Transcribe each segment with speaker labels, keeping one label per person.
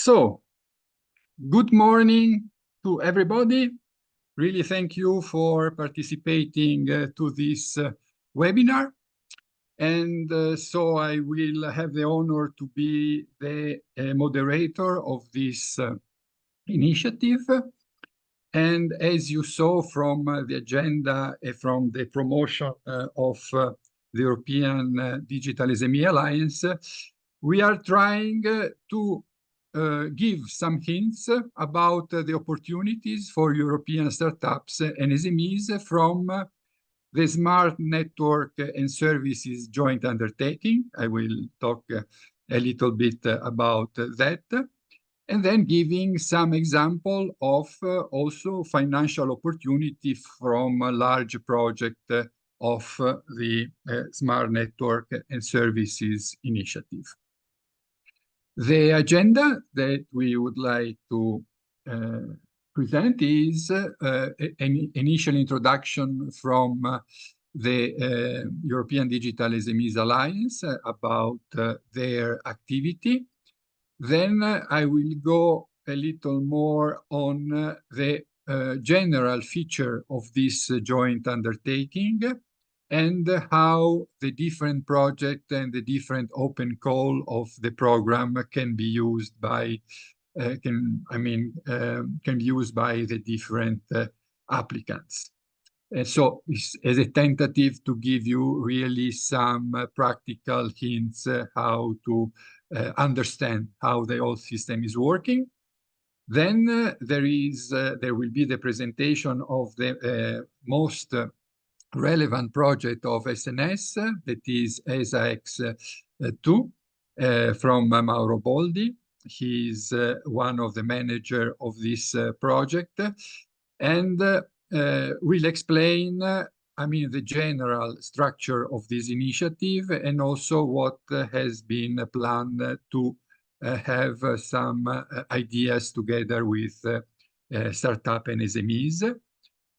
Speaker 1: So, good morning to everybody. Really thank you for participating to this webinar. And so I will have the honor to be the moderator of this initiative. And as you saw from the agenda, from the promotion of the European Digital SME Alliance, we are trying to give some hints about the opportunities for European startups and SMEs from the Smart Network and Services Joint Undertaking. I will talk a little bit about that. And then giving some example of also financial opportunity from a large project of the Smart Network and Services Initiative. The agenda that we would like to present is an initial introduction from the European Digital SMEs Alliance about their activity. Then I will go a little more on the general feature of this joint undertaking and how the different project and the different open call of the program can be used by can be used by the different applicants. And so as a tentative to give you really some practical hints how to understand how the whole system is working. Then there will be the presentation of the most relevant project of SNS, that is HEXA X II from Mauro Boldi. He's one of the manager of this project, and will explain the general structure of this initiative and also what has been planned to have some ideas together with startup and SMEs.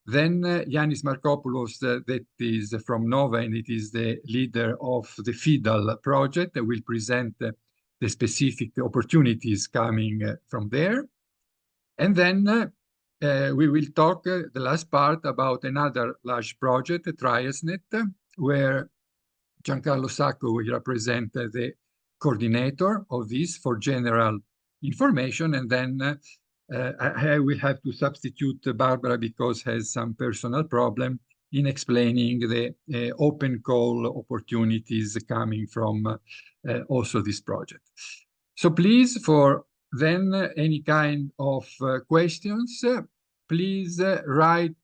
Speaker 1: Then Yannis Markopoulos, that is from Nova, and it is the leader of the FIDAL project, that will present the specific opportunities coming from there. And then we will talk the last part about another large project, TriasNet, where Giancarlo Sacco will represent the coordinator of this for general information. And then I will have to substitute Barbara because has some personal problem in explaining the open call opportunities coming from also this project. So please, for then any kind of questions, please write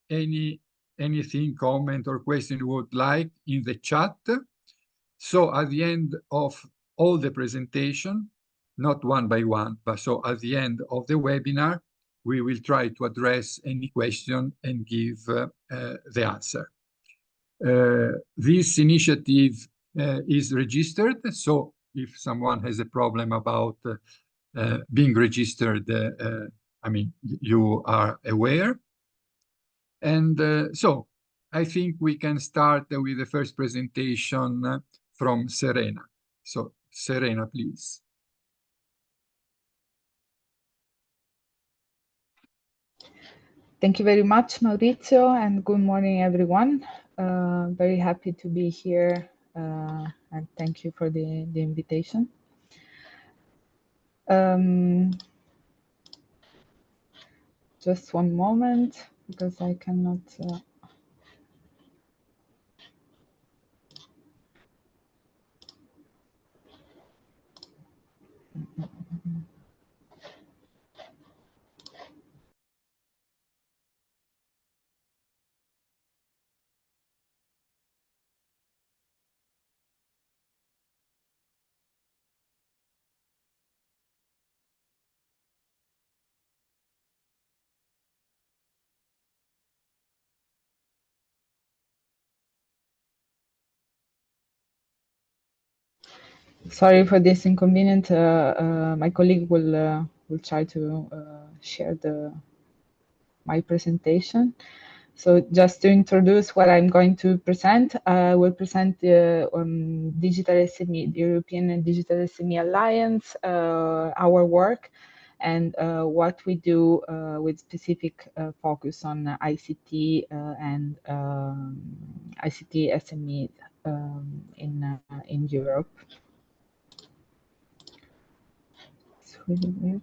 Speaker 1: anything, comment or question you would like in the chat. So at the end of all the presentation, not one by one, but so at the end of the webinar, we will try to address any question and give the answer. This initiative is registered, so if someone has a problem about being registered, you are aware. And so I think we can start with the first presentation from Serena. So Serena, please.
Speaker 2: Thank you very much, Maurizio, and good morning, everyone. Very happy to be here, and thank you for the invitation. Just one moment, because I cannot... Sorry for this inconvenience. My colleague will try to share my presentation. So just to introduce what I'm going to present, I will present the Digital SME, the European Digital SME Alliance, our work, and what we do with specific focus on ICT and ICT SME in Europe. It's really weird.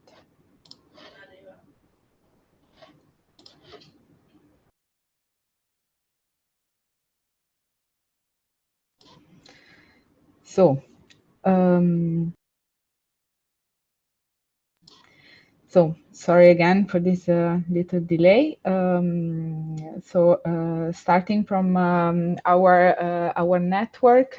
Speaker 2: So, sorry again for this little delay. Starting from our network,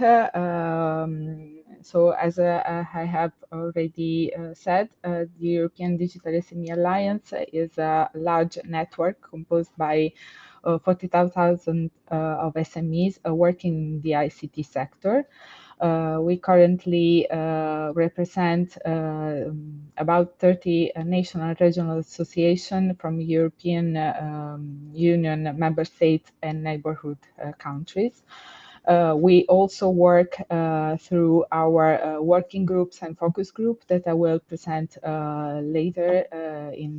Speaker 2: so as I have already said, the European Digital SME Alliance is a large network composed by 40,000 of SMEs working in the ICT sector. We currently represent about 30 national and regional associations from European Union member states and neighborhood countries. We also work through our working groups and focus group that I will present later in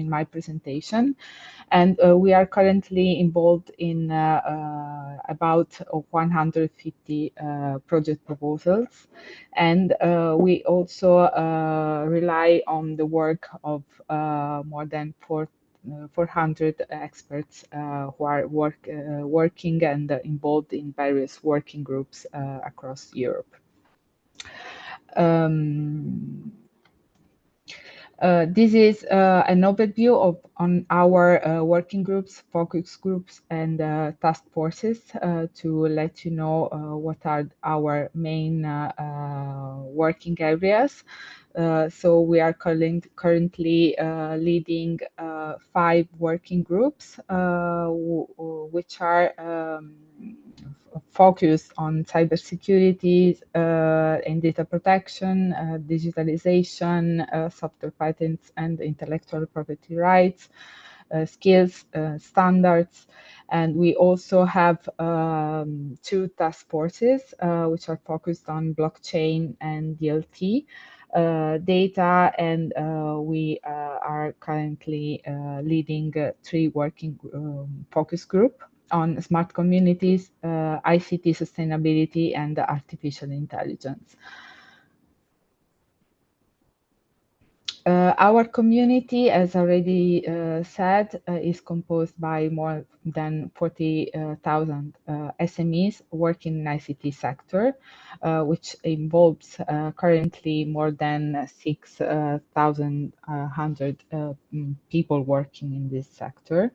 Speaker 2: my presentation. And we are currently involved in about 150 project proposals. And we also rely on the work of more than 400 experts who are working and involved in various working groups across Europe. This is an overview on our working groups, focus groups, and task forces to let you know what are our main working areas. So we are currently leading 5 working groups, which are focused on cybersecurity and data protection, digitalization, software patents and intellectual property rights, skills, standards. And we also have 2 task forces which are focused on blockchain and DLT data, and we are currently leading 3 working focus group on smart communities, ICT sustainability, and artificial intelligence. Our community, as already said, is composed by more than 40,000 SMEs working in ICT sector, which involves currently more than 6,100 people working in this sector.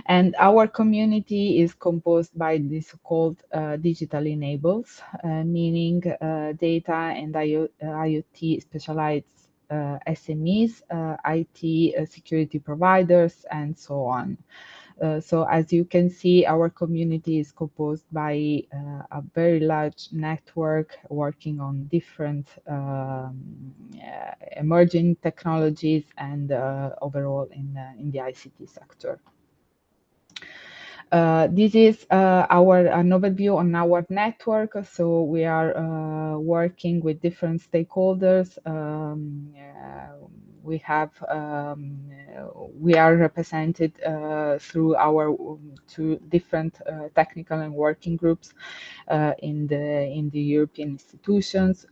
Speaker 2: And our community is composed by the so-called digital enables, meaning data and IoT specialized SMEs, IT security providers, and so on. So as you can see, our community is composed by a very large network working on different emerging technologies and overall in the ICT sector. This is an overview on our network. So we are working with different stakeholders. We are represented through our 2 different technical and working groups in the European institutions.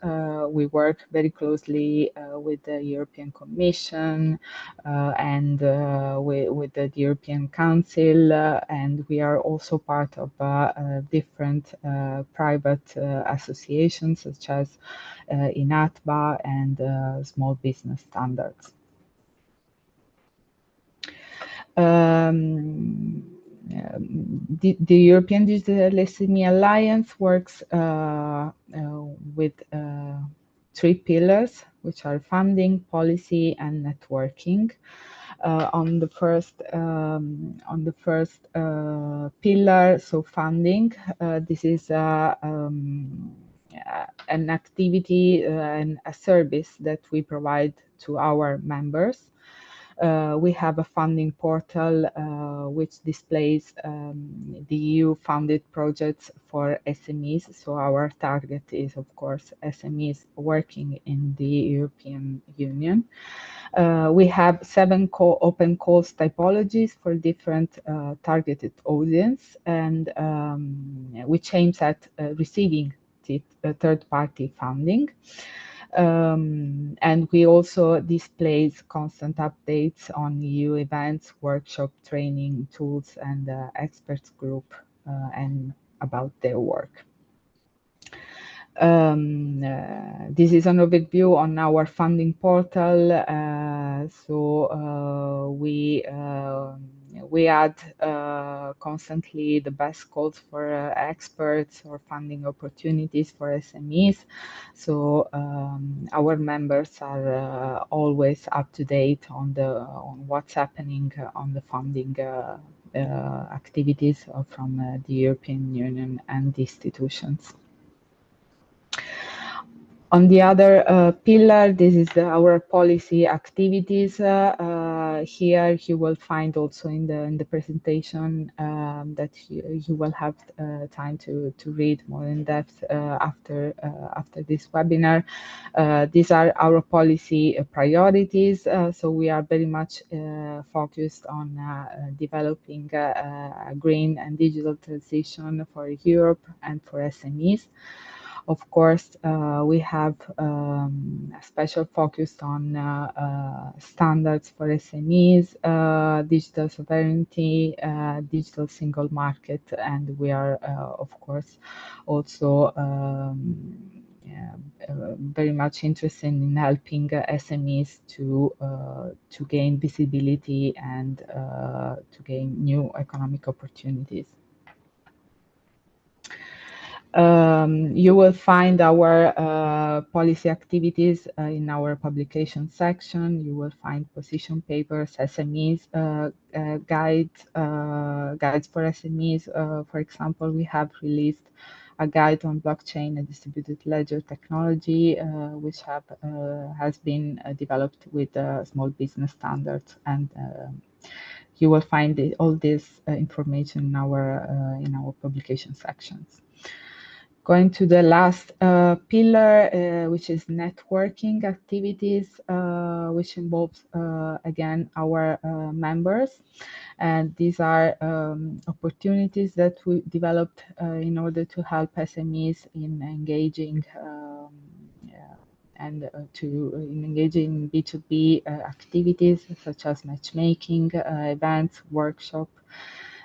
Speaker 2: We work very closely with the European Commission and with the European Council, and we are also part of different private associations such as INATBA and Small Business Standards. The European Digital SME Alliance works with 3 pillars, which are funding, policy, and networking. On the first pillar, so funding, this is an activity and a service that we provide to our members. We have a funding portal which displays the EU-funded projects for SMEs. So our target is, of course, SMEs working in the European Union. We have 7 open calls typologies for different targeted audience, and which aims at receiving third-party funding. And we also displays constant updates on EU events, workshop, training, tools, and experts group and about their work. This is an overview on our funding portal. We add constantly the best calls for experts or funding opportunities for SMEs. So our members are always up to date on what's happening on the funding activities from the European Union and the institutions. On the other pillar, this is our policy activities. Here you will find also in the presentation that you will have time to read more in depth after this webinar. These are our policy priorities. So we are very much focused on developing a green and digital transition for Europe and for SMEs. Of course, we have a special focus on standards for SMEs, digital sovereignty, digital single market, and we are, of course, also very much interested in helping SMEs to gain visibility and to gain new economic opportunities. You will find our policy activities in our publication section. You will find position papers, SMEs, guides for SMEs. For example, we have released a guide on blockchain and distributed ledger technology, which has been developed with small business standards, and you will find all this information in our publication sections. Going to the last pillar, which is networking activities, which involves, again, our members. And these are opportunities that we developed in order to help SMEs in engaging in engaging B2B activities such as matchmaking, events, workshop.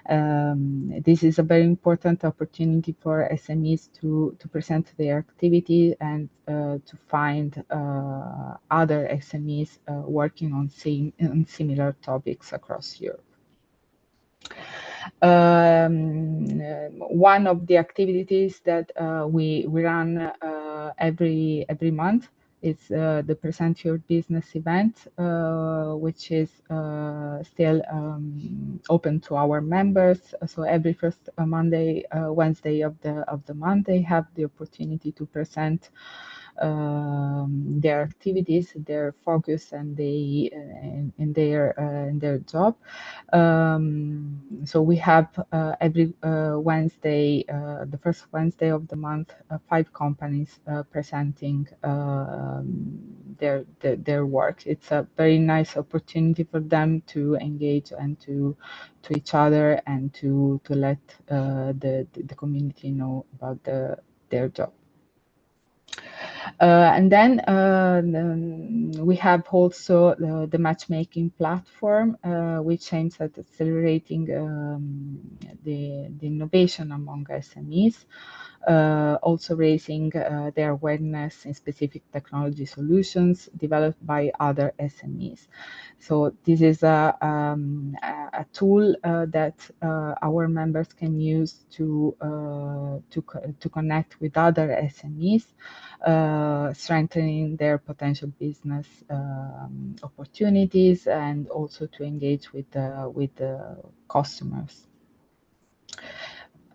Speaker 2: This is a very important opportunity for SMEs to present their activity and to find other SMEs working on similar topics across Europe. One of the activities that we run every month is the Present Your Business event, which is still open to our members. So every first Wednesday of the month, they have the opportunity to present their activities, their focus, and in their job. So we have every Wednesday, the first Wednesday of the month, 5 companies presenting their work. It's a very nice opportunity for them to engage and to each other and to let the community know about their job. And then we have also the matchmaking platform, which aims at accelerating the innovation among SMEs, also raising their awareness in specific technology solutions developed by other SMEs. So this is a tool that our members can use to connect with other SMEs, strengthening their potential business opportunities, and also to engage with customers.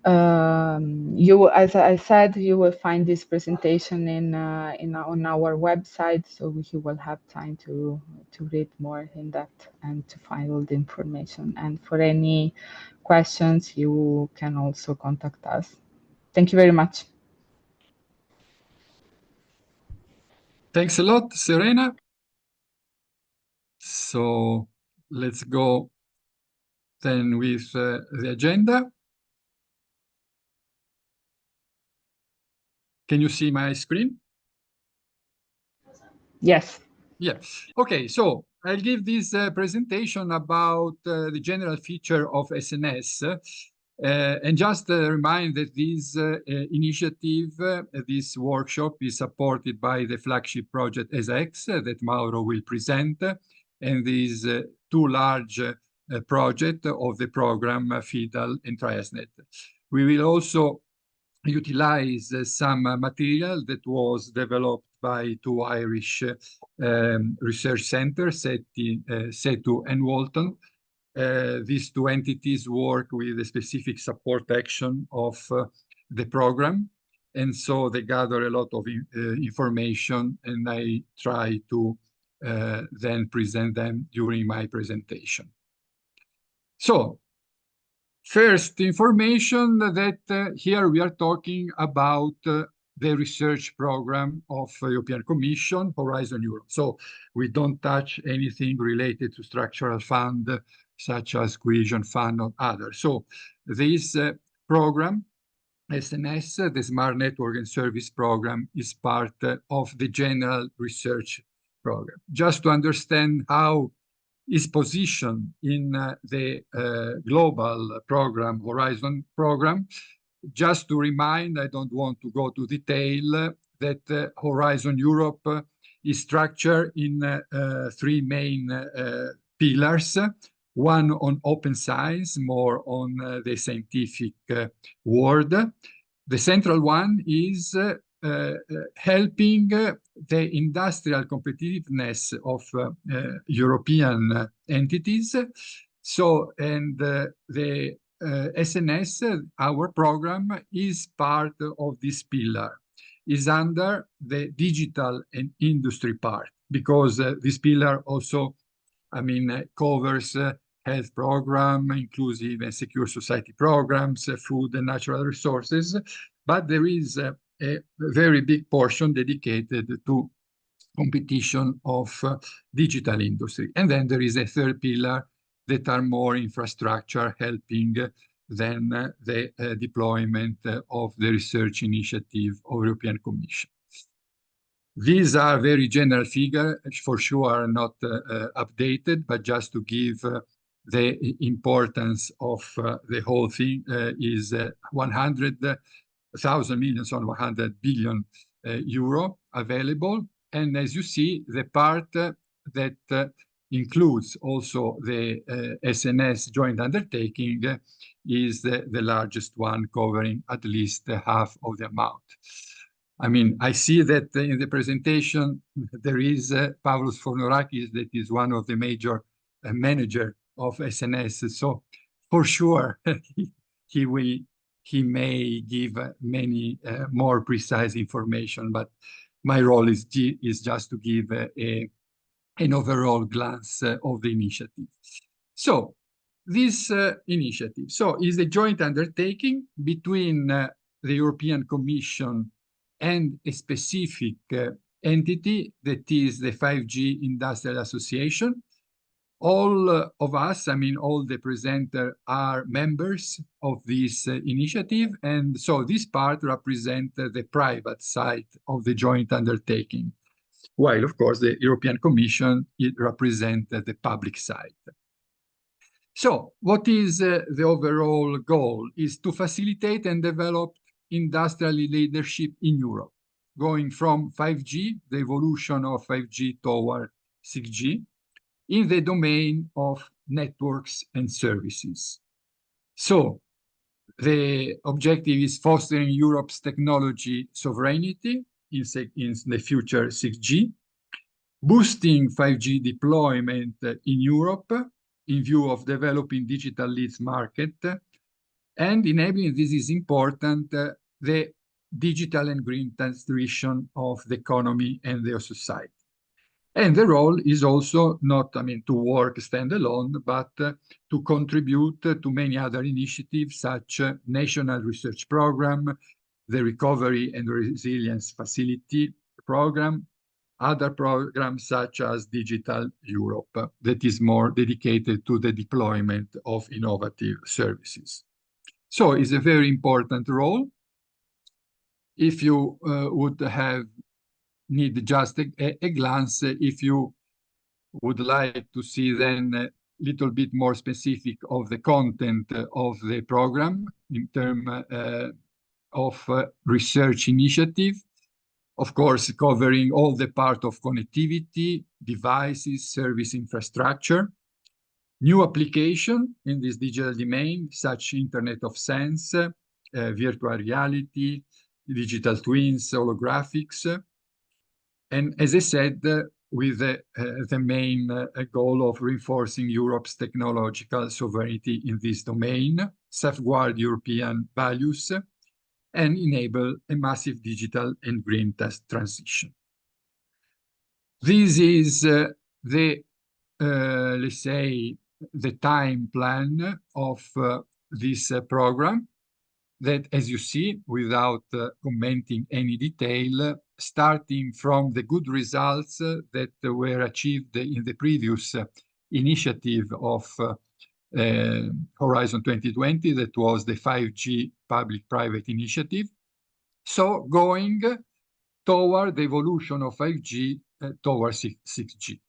Speaker 2: As I said, you will find this presentation on our website, so you will have time to read more in depth and to find all the information. And for any questions, you can also contact us. Thank you very much.
Speaker 1: Thanks a lot, Serena. So let's go then with the agenda. Can you see my screen?
Speaker 2: Yes.
Speaker 1: Yeah. Okay, so I'll give this presentation about the general feature of SNS. And just remind that this initiative, this workshop is supported by the flagship project HEXA X that Mauro will present, and these two large projects of the program, FIDAL and TriasNet. We will also utilize some material that was developed by two Irish research centers, SETU and Walton. These two entities work with a specific support action of the program. And so they gather a lot of information, and I try to then present them during my presentation. So, first information that here we are talking about the research program of European Commission, Horizon Europe. So we don't touch anything related to structural fund, such as cohesion fund or others. So this program, SNS, the Smart Network and Service Program, is part of the general research program. Just to understand how is positioned in the global program, Horizon program. Just to remind, I don't want to go to detail, that Horizon Europe is structured in three main pillars. One on open science, more on the scientific world. The central one is helping the industrial competitiveness of European entities. So, and the SNS, our program, is part of this pillar, is under the digital and industry part, because this pillar also, covers health program, inclusive and secure society programs, food and natural resources, but there is a very big portion dedicated to competition of digital industry. And then there is a third pillar that are more infrastructure, helping then the deployment of the research initiative of European Commission. These are very general figures, for sure are not updated, but just to give the importance of the whole thing is 100,000 million, so 100 billion euro available. And as you see, the part that includes also the SNS joint undertaking is the largest one, covering at least half of the amount. I see that in the presentation, there is Pavlos Fornorakis, that is one of the major manager of SNS. So for sure, he may give many more precise information, but my role is just to give an overall glance of the initiative. So this initiative is a joint undertaking between the European Commission and a specific entity, that is the 5G Industrial Association. All of us, all the presenters are members of this initiative. And so this part represents the private side of the joint undertaking, while, of course, the European Commission, it represents the public side. So what is the overall goal? Is to facilitate and develop industrial leadership in Europe, going from 5G, the evolution of 5G toward 6G, in the domain of networks and services. So the objective is fostering Europe's technology sovereignty in the future 6G, boosting 5G deployment in Europe in view of developing digital leads market, And enabling this is important, the digital and green transition of the economy and the society. And the role is also not, to work standalone, but to contribute to many other initiatives, such National Research Program, the Recovery and Resilience Facility Program, other programs such as Digital Europe, that is more dedicated to the deployment of innovative services. So it's a very important role. If you would need just a glance, if you would like to see then a little bit more specific of the content of the program in terms of research initiative, of course, covering all the part of connectivity, devices, service infrastructure, new application in this digital domain, such Internet of Things, virtual reality, digital twins, holographics. And as I said, with the main goal of reinforcing Europe's technological sovereignty in this domain, safeguard European values, and enable a massive digital and green transition. This is let's say, the time plan of this program that, as you see, without commenting any detail, starting from the good results that were achieved in the previous initiative of Horizon 2020, that was the 5G public-private initiative. So going toward the evolution of 5G towards 6G.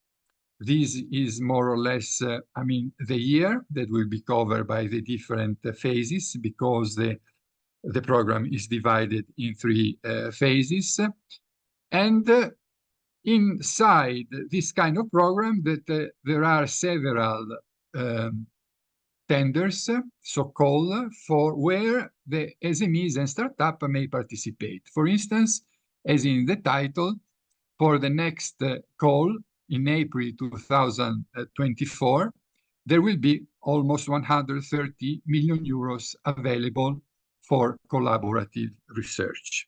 Speaker 1: This is more or less, the year that will be covered by the different phases, because the program is divided in 3 phases. And inside this kind of program, that there are several tenders, so-called, for where the SMEs and startups may participate. For instance, as in the title, for the next call in April 2024, there will be almost 130 million euros available for collaborative research.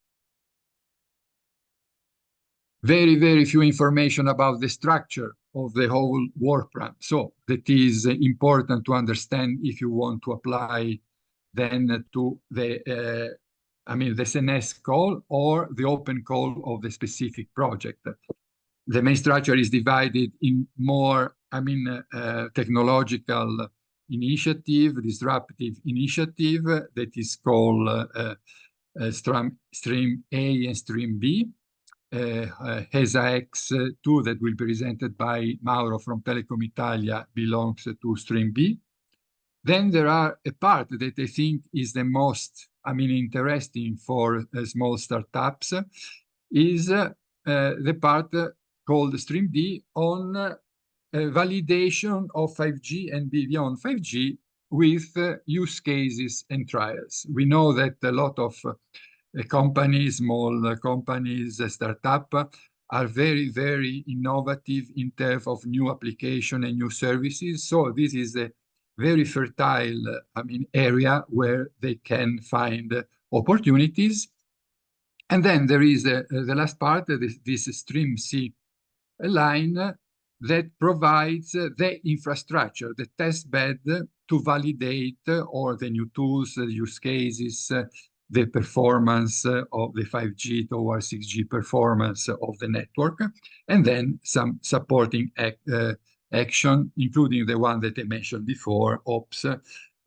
Speaker 1: Very, very few information about the structure of the whole work plan. So that is important to understand if you want to apply then to the the SNS call or the open call of the specific project. The main structure is divided in more, technological initiative, disruptive initiative, that is called Stream A and Stream B. HEXA X II, that will be presented by Mauro from Telecom Italia, belongs to Stream B. Then there are a part that I think is the most, interesting for small startups, is the part called Stream D on validation of 5G and beyond 5G with use cases and trials. We know that a lot of companies, small companies, startup, are very, very innovative in terms of new application and new services. So this is a very fertile, area where they can find opportunities. And then there is the last part, this Stream C line that provides the infrastructure, the test bed to validate all the new tools, the use cases, the performance of the 5G towards 6G performance of the network, and then some supporting action, including the one that I mentioned before, Ops,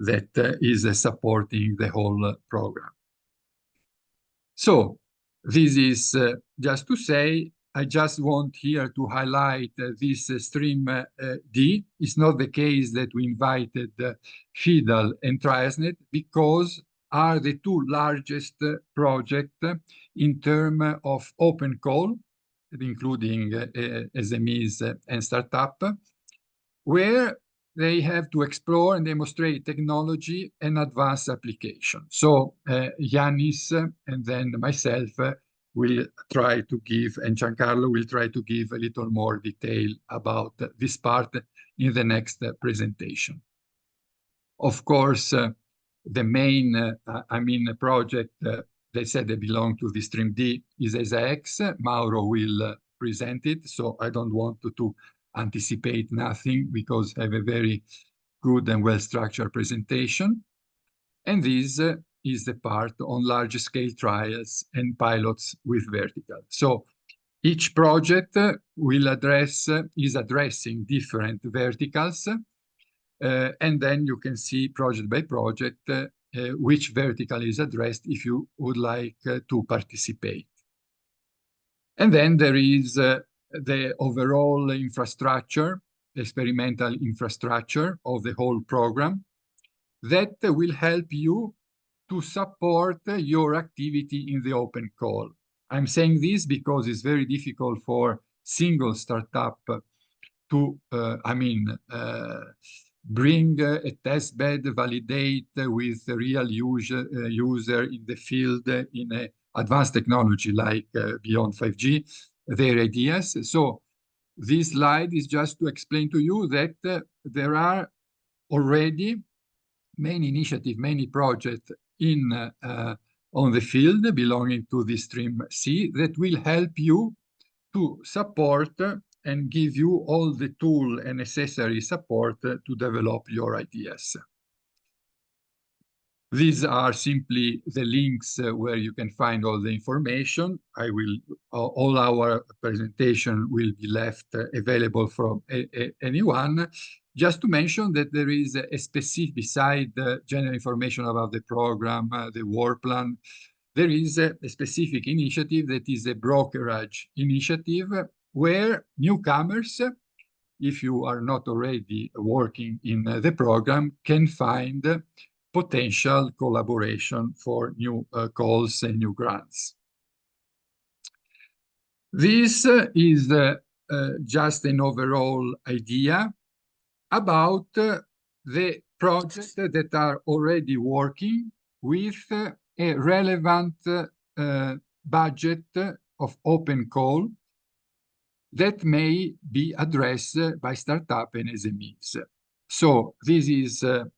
Speaker 1: that is supporting the whole program. So this is just to say, I just want here to highlight this Stream D. It's not the case that we invited FIDAL and Triasnet, because are the 2 largest projects in terms of open call, including SMEs and startup, where they have to explore and demonstrate technology and advanced application. So Yanis and then myself will try to give, and Giancarlo will try to give a little more detail about this part in the next presentation. Of course, the main, project, they said they belong to the stream D is HEXA X. Mauro will present it, so I don't want to anticipate nothing because I have a very good and well-structured presentation. And this is the part on large-scale trials and pilots with vertical. So each project is addressing different verticals, and then you can see project by project which vertical is addressed if you would like to participate. And then there is the overall infrastructure, experimental infrastructure of the whole program that will help you to support your activity in the open call. I'm saying this because it's very difficult for single startup to, bring a test bed, validate with a real user in the field in a advanced technology like beyond 5G, their ideas. So this slide is just to explain to you that there are already many initiatives, many projects on the field belonging to the stream C that will help you to support and give you all the tool and necessary support to develop your ideas. These are simply the links where you can find all the information. All our presentation will be left available from anyone. Just to mention that there is a specific, beside the general information about the program, the work plan, there is a specific initiative that is a brokerage initiative where newcomers, if you are not already working in the program, can find potential collaboration for new calls and new grants. This is just an overall idea about the projects that are already working with a relevant budget of open call that may be addressed by startup and SMEs. So this is a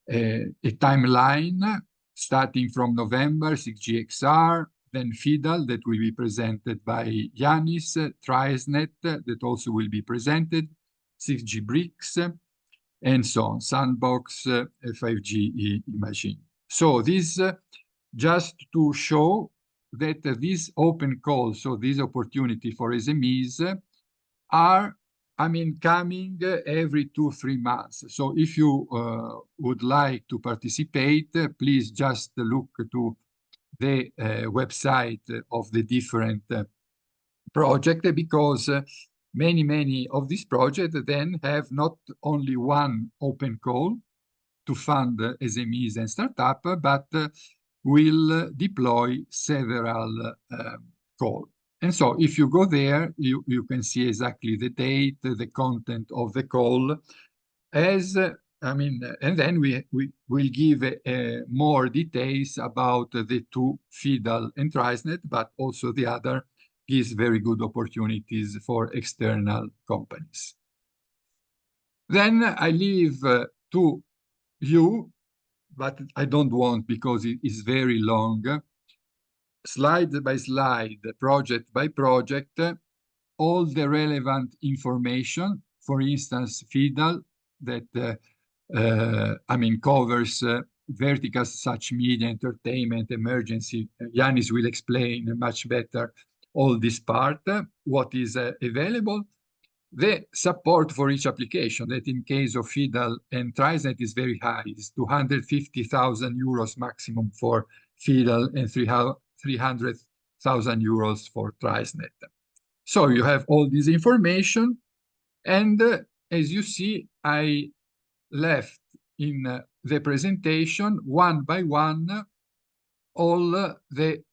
Speaker 1: timeline starting from November, 6GXR, then FIDAL that will be presented by Yanis, TriSnet that also will be presented, 6G BRICS, and so on, Sandbox, 5G Imagine. So this just to show that this open call, so this opportunity for SMEs are, coming every 2-3 months. So if you would like to participate, please just look to the website of the different projects, because many of these projects then have not only one open call to fund SMEs and startups, but will deploy several calls. And so if you go there, you can see exactly the date, the content of the call, and then we will give more details about the two, FIDAL and TriSnet, but also the other gives very good opportunities for external companies. Then I leave to you, but I don't want, because it is very long, slide by slide, project by project, all the relevant information. For instance, FIDAL that covers verticals such media, entertainment, emergency. Yanis will explain much better all this part, what is available. The support for each application, that in case of FIDAL and TriSnet is very high. It's 250,000 euros maximum for FIDAL and 300,000 euros for TriSnet. So you have all this information. And as you see, I left in the presentation one by one all the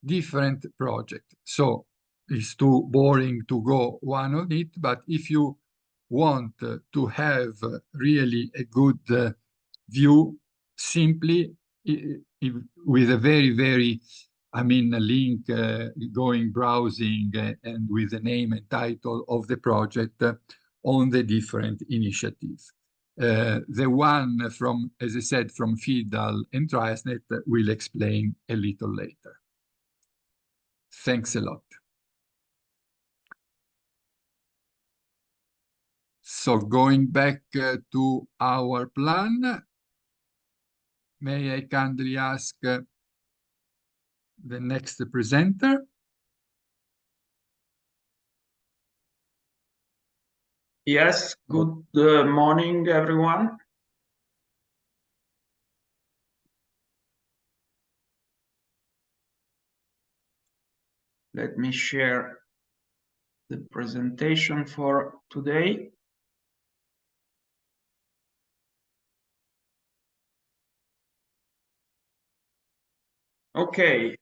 Speaker 1: different projects. So it's too boring to go one on it, but if you want to have really a good view, simply with a very, link going browsing and with the name and title of the project on the different initiatives. The one from, as I said, from FIDAL and TriasNet will explain a little later. Thanks a lot. So going back to our plan, may I kindly ask the next presenter?
Speaker 3: Yes, good morning, everyone. Let me share the presentation for today. Okay.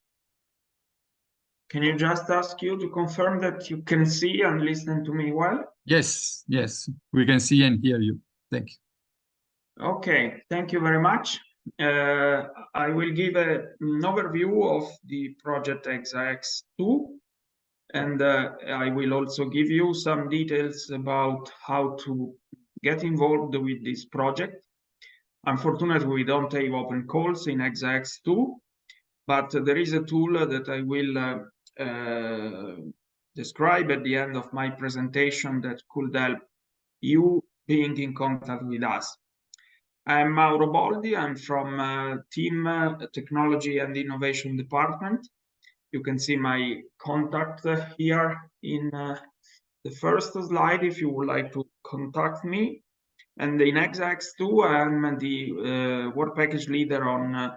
Speaker 3: Can you just ask you to confirm that you can see and listen to me well?
Speaker 1: Yes, yes, we can see and hear you. Thank you.
Speaker 3: Okay, thank you very much. I will give an overview of the project HEXA X II, and I will also give you some details about how to get involved with this project. Unfortunately, we don't have open calls in HEXA X II, but there is a tool that I will describe at the end of my presentation that could help you being in contact with us. I'm Mauro Boldi. I'm from Team Technology and Innovation Department. You can see my contact here in the first slide if you would like to contact me. And in HEXA X II, I'm the work package leader on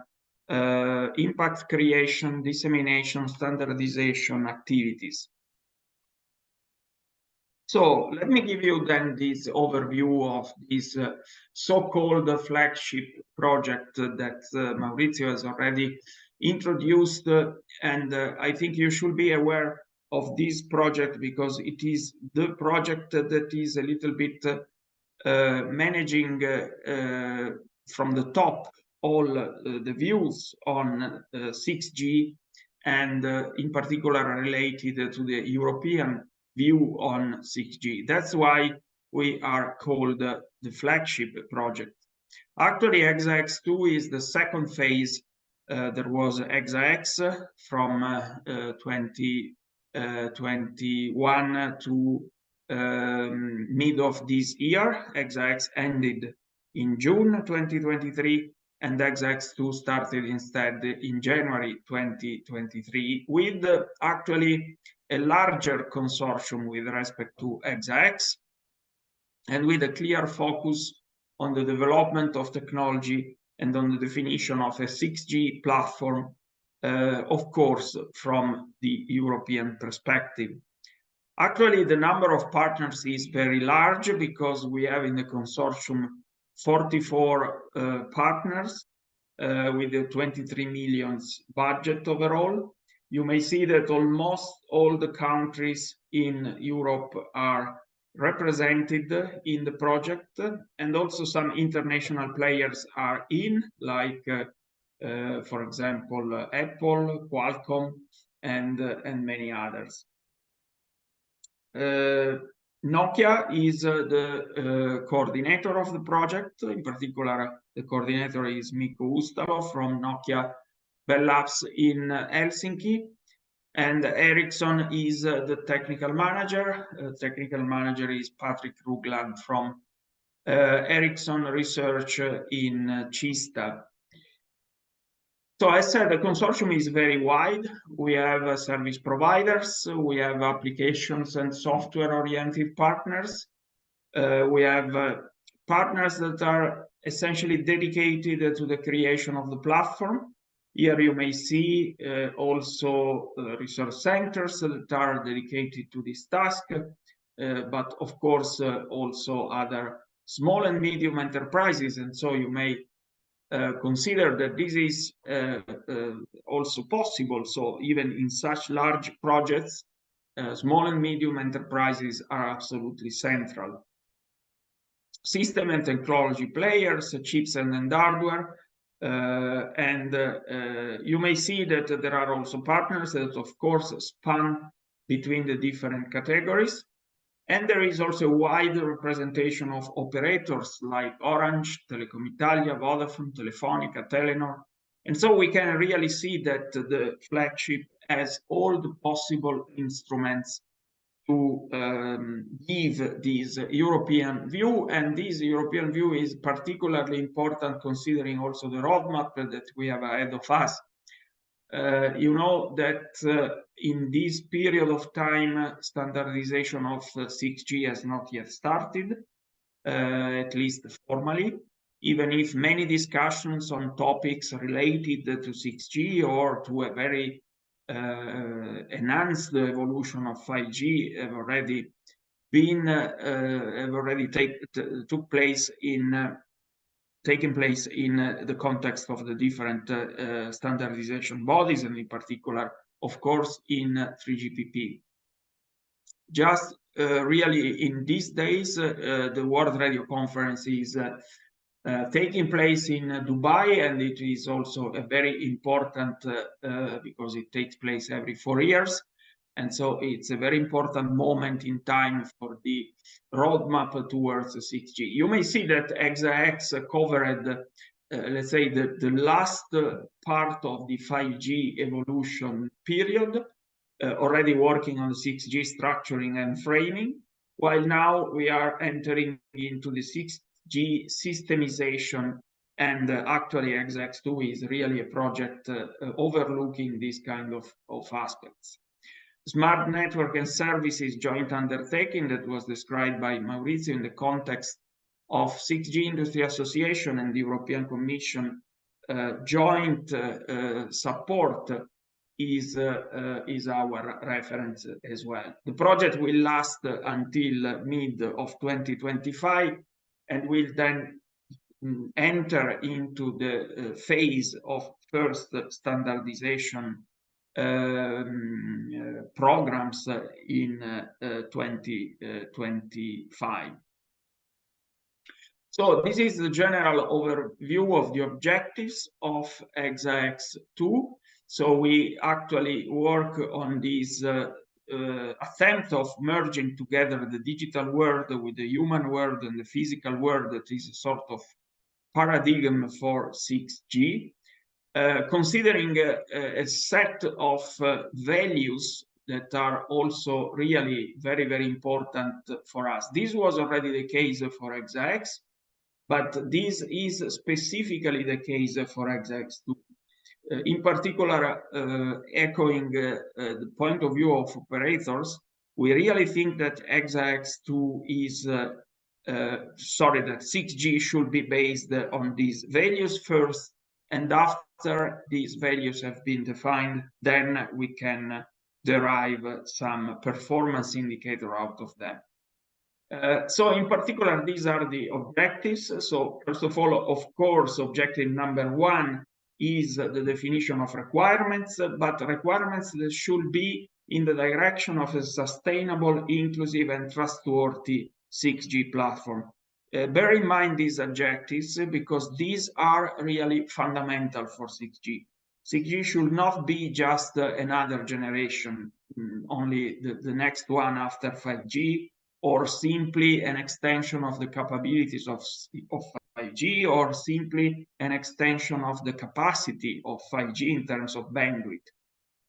Speaker 3: impact creation, dissemination, standardization activities. So let me give you then this overview of this so-called flagship project that Maurizio has already introduced. And I think you should be aware of this project because it is the project that is a little bit managing from the top all the views on 6G and in particular related to the European view on 6G. That's why we are called the flagship project. Actually, HEXA X II is the second phase. There was HEXA X from 2021 to mid of this year. HEXA X ended in June 2023, and HEXA X II started instead in January 2023 with actually a larger consortium with respect to HEXA X and with a clear focus on the development of technology and on the definition of a 6G platform, of course, from the European perspective. Actually, the number of partners is very large because we have in the consortium 44 partners with a 23 million budget overall. You may see that almost all the countries in Europe are represented in the project, and also some international players are in, like, for example, Apple, Qualcomm, and many others. Nokia is the coordinator of the project. In particular, the coordinator is Mikko Ustalo from Nokia Bell Labs in Helsinki. And Ericsson is the technical manager. Technical manager is Patrick Rugland from Ericsson Research in Cista. So I said the consortium is very wide. We have service providers, we have applications and software-oriented partners. We have partners that are essentially dedicated to the creation of the platform. Here you may see also research centers that are dedicated to this task, but of course also other small and medium enterprises. And so you may consider that this is also possible. So even in such large projects, small and medium enterprises are absolutely central. System and technology players, chips and hardware, and you may see that there are also partners that, of course, span between the different categories. And there is also a wide representation of operators like Orange, Telecom Italia, Vodafone, Telefonica, Telenor. And so we can really see that the flagship has all the possible instruments to give this European view. And this European view is particularly important considering also the roadmap that we have ahead of us. You know that in this period of time, standardization of 6G has not yet started, at least formally, even if many discussions on topics related to 6G or to a very enhanced evolution of 5G have already been took place in taking place in the context of the different standardization bodies, and in particular, of course, in 3GPP. Just really in these days, the World Radio Conference is taking place in Dubai, and it is also a very important because it takes place every 4 years. And so it's a very important moment in time for the roadmap towards 6G. You may see that HEXA X covered, let's say, the last part of the 5G evolution period, already working on 6G structuring and framing, while now we are entering into the 6G systemization, and actually HEXA X II is really a project overlooking this kind of aspects. Smart network and services joint undertaking that was described by Maurizio in the context of 6G Industry Association and the European Commission joint support is our reference as well. The project will last until mid of 2025 and will then enter into the phase of first standardization programs in 2025. So this is the general overview of the objectives of HEXA X II. So we actually work on this attempt of merging together the digital world with the human world and the physical world that is a sort of paradigm for 6G. Considering a set of values that are also really very, very important for us. This was already the case for HEXA X, but this is specifically the case for HEXA X II. In particular, echoing the point of view of operators, we really think that HEXA X II is, that 6G should be based on these values first, and after these values have been defined, then we can derive some performance indicator out of them. So in particular, these are the objectives. So first of all, of course, objective number 1 is the definition of requirements, but requirements that should be in the direction of a sustainable, inclusive, and trustworthy 6G platform. Bear in mind these objectives because these are really fundamental for 6G. 6G should not be just another generation, only the next one after 5G, or simply an extension of the capabilities of 5G, or simply an extension of the capacity of 5G in terms of bandwidth.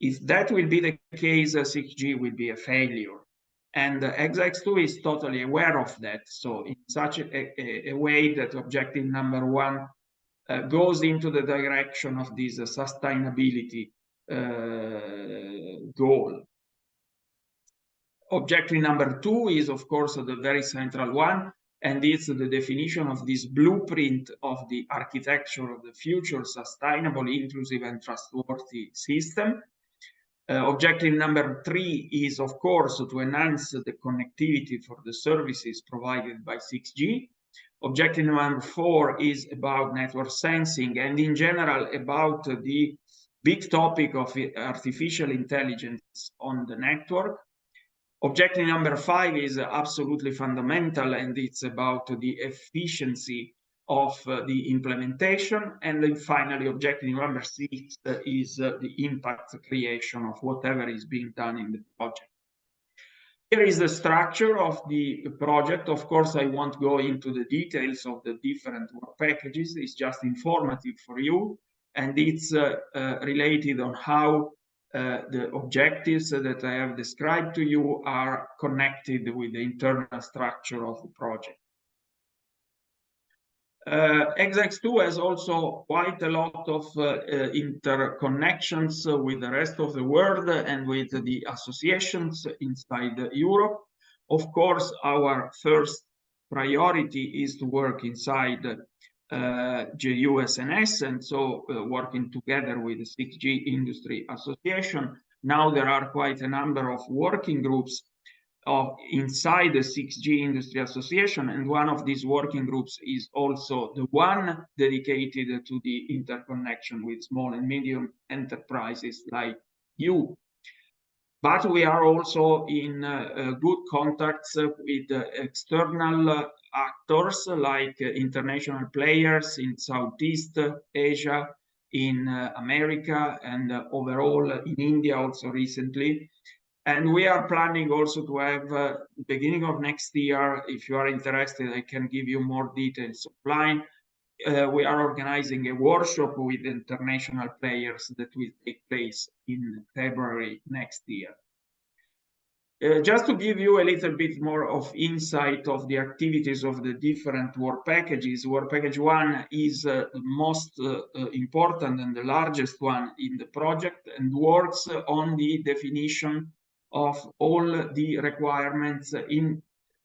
Speaker 3: If that will be the case, 6G will be a failure. And HEXA X II is totally aware of that. So in such a way that objective number 1 goes into the direction of this sustainability goal. Objective number 2 is, of course, the very central one, and it's the definition of this blueprint of the architecture of the future sustainable, inclusive, and trustworthy system. Objective number 3 is, of course, to enhance the connectivity for the services provided by 6G. Objective number 4 is about network sensing and in general about the big topic of artificial intelligence on the network. Objective number 5 is absolutely fundamental, and it's about the efficiency of the implementation. And then finally, objective number 6 is the impact creation of whatever is being done in the project. Here is the structure of the project. Of course, I won't go into the details of the different work packages. It's just informative for you, and it's related on how the objectives that I have described to you are connected with the internal structure of the project. HEXA X II has also quite a lot of interconnections with the rest of the world and with the associations inside Europe. Of course, our first priority is to work inside JUSNS, and so working together with the 6G Industry Association. Now there are quite a number of working groups inside the 6G Industry Association, and one of these working groups is also the one dedicated to the interconnection with small and medium enterprises like you. But we are also in good contacts with external actors like international players in Southeast Asia, in America, and overall in India also recently. And we are planning also to have, beginning of next year, if you are interested, I can give you more details offline. We are organizing a workshop with international players that will take place in February next year. Just to give you a little bit more of insight of the activities of the different work packages, work package 1 is the most important and the largest one in the project, and works on the definition of all the requirements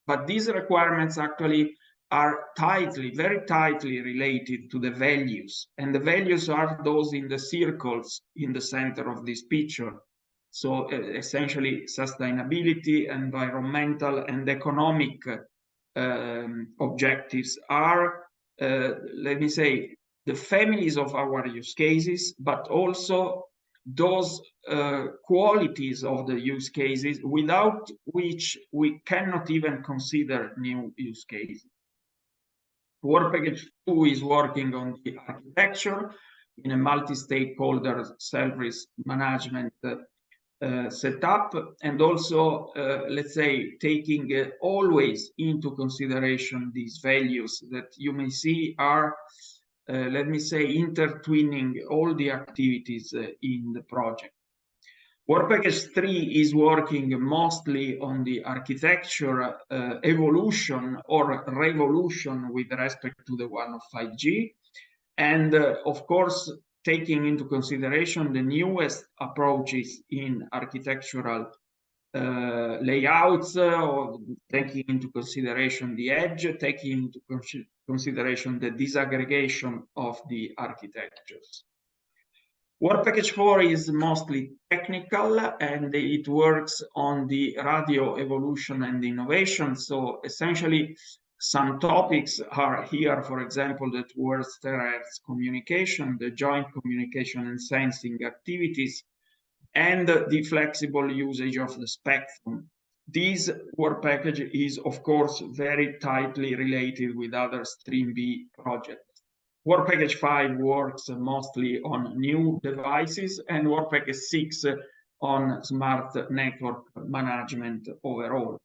Speaker 3: but these requirements actually are very tightly related to the values, and the values are those in the circles in the center of this picture. So essentially sustainability, environmental and economic objectives are, let me say, the families of our use cases, but also those qualities of the use cases without which we cannot even consider new use cases. Work package 2 is working on the architecture in a multi-stakeholder self-risk management setup, and also, let's say, taking always into consideration these values that you may see are let me say, intertwining all the activities in the project. Work package 3 is working mostly on the architecture evolution or revolution with respect to the one of 5G, and of course, taking into consideration the newest approaches in architectural layouts, or taking into consideration the edge, taking into consideration the disaggregation of the architectures. Work package 4 is mostly technical, and it works on the radio evolution and innovation. So essentially, some topics are here, for example, the towards terahertz communication, the joint communication and sensing activities, and the flexible usage of the spectrum. This work package is, of course, very tightly related with other Stream B projects. Work package 5 works mostly on new devices, and work package 6 on smart network management overall.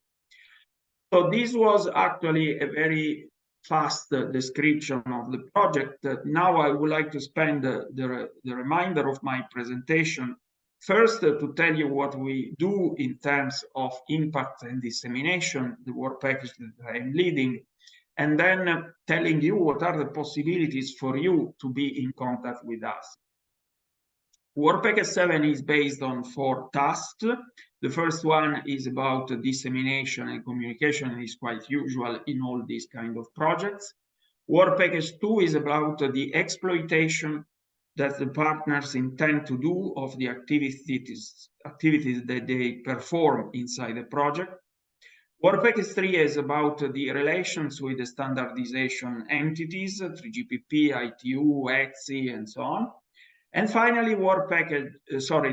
Speaker 3: So this was actually a very fast description of the project. Now I would like to spend the remainder of my presentation first to tell you what we do in terms of impact and dissemination, the work package that I am leading, and then telling you what are the possibilities for you to be in contact with us. Work package 7 is based on 4 tasks. The first one is about dissemination and communication, and is quite usual in all these kind of projects. Work package 2 is about the exploitation that the partners intend to do of the activities that they perform inside the project. Work package 3 is about the relations with the standardization entities, 3GPP, ITU, HEXI, and so on. And finally,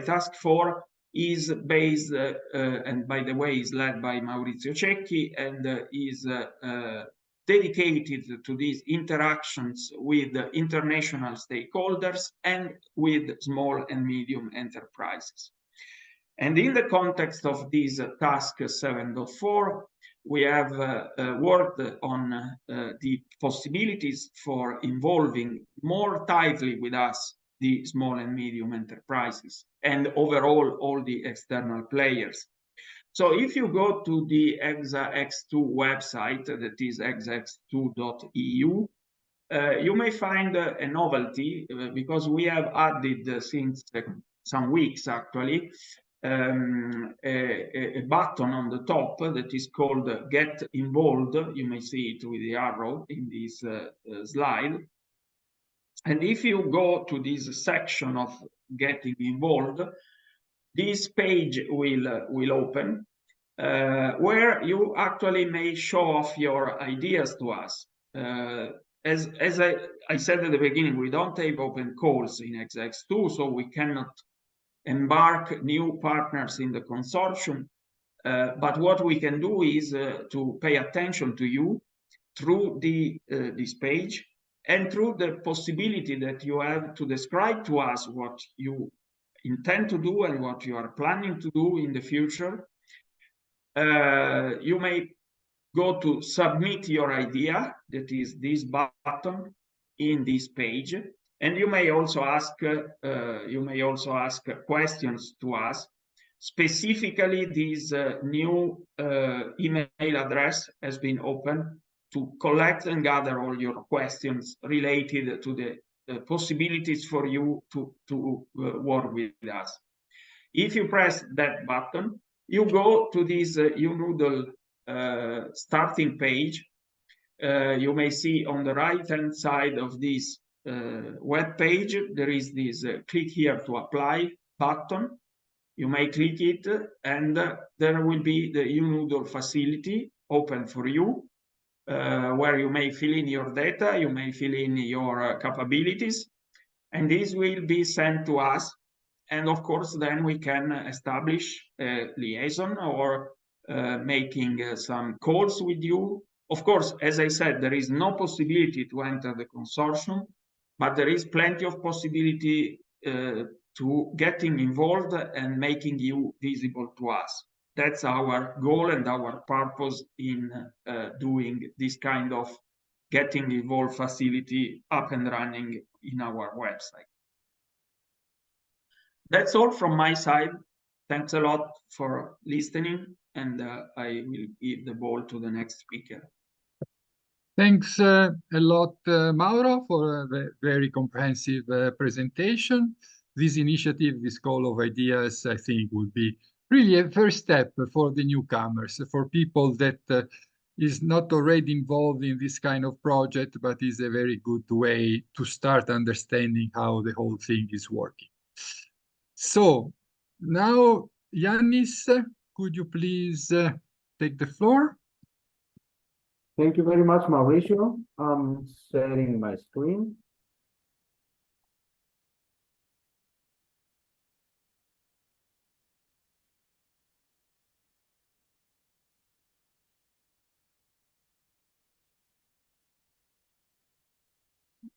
Speaker 3: task 4 is based, and by the way, is led by Maurizio Cecchi, and is dedicated to these interactions with international stakeholders and with small and medium enterprises. And in the context of this task 7.4, we have worked on the possibilities for involving more tightly with us the small and medium enterprises and overall all the external players. So if you go to the HEXA X II website, that is hexax2.eu, you may find a novelty because we have added since some weeks actually a button on the top that is called Get Involved. You may see it with the arrow in this slide. And if you go to this section of Getting Involved, this page will open where you actually may show off your ideas to us. As I said at the beginning, we don't have open calls in HEXA X II, so we cannot embark new partners in the consortium. But what we can do is to pay attention to you through this page and through the possibility that you have to describe to us what you intend to do and what you are planning to do in the future. You may go to submit your idea, that is this button in this page, and you may also ask questions to us. Specifically, this new email address has been opened to collect and gather all your questions related to the possibilities for you to work with us. If you press that button, you go to this UNoodle starting page. You may see on the right-hand side of this web page, there is this click here to apply button. You may click it, and there will be the UNoodle facility open for you, where you may fill in your data, you may fill in your capabilities, and this will be sent to us. And of course, then we can establish a liaison or making some calls with you. Of course, as I said, there is no possibility to enter the consortium, but there is plenty of possibility to getting involved and making you visible to us. That's our goal and our purpose in doing this kind of getting involved facility up and running in our website. That's all from my side. Thanks a lot for listening, and I will give the ball to the next speaker.
Speaker 1: Thanks a lot, Mauro, for a very comprehensive presentation. This initiative, this call of ideas, I think would be really a first step for the newcomers, for people that is not already involved in this kind of project, but is a very good way to start understanding how the whole thing is working. So now, Yannis, could you please take the floor?
Speaker 4: Thank you very much, Mauricio. I'm sharing my screen.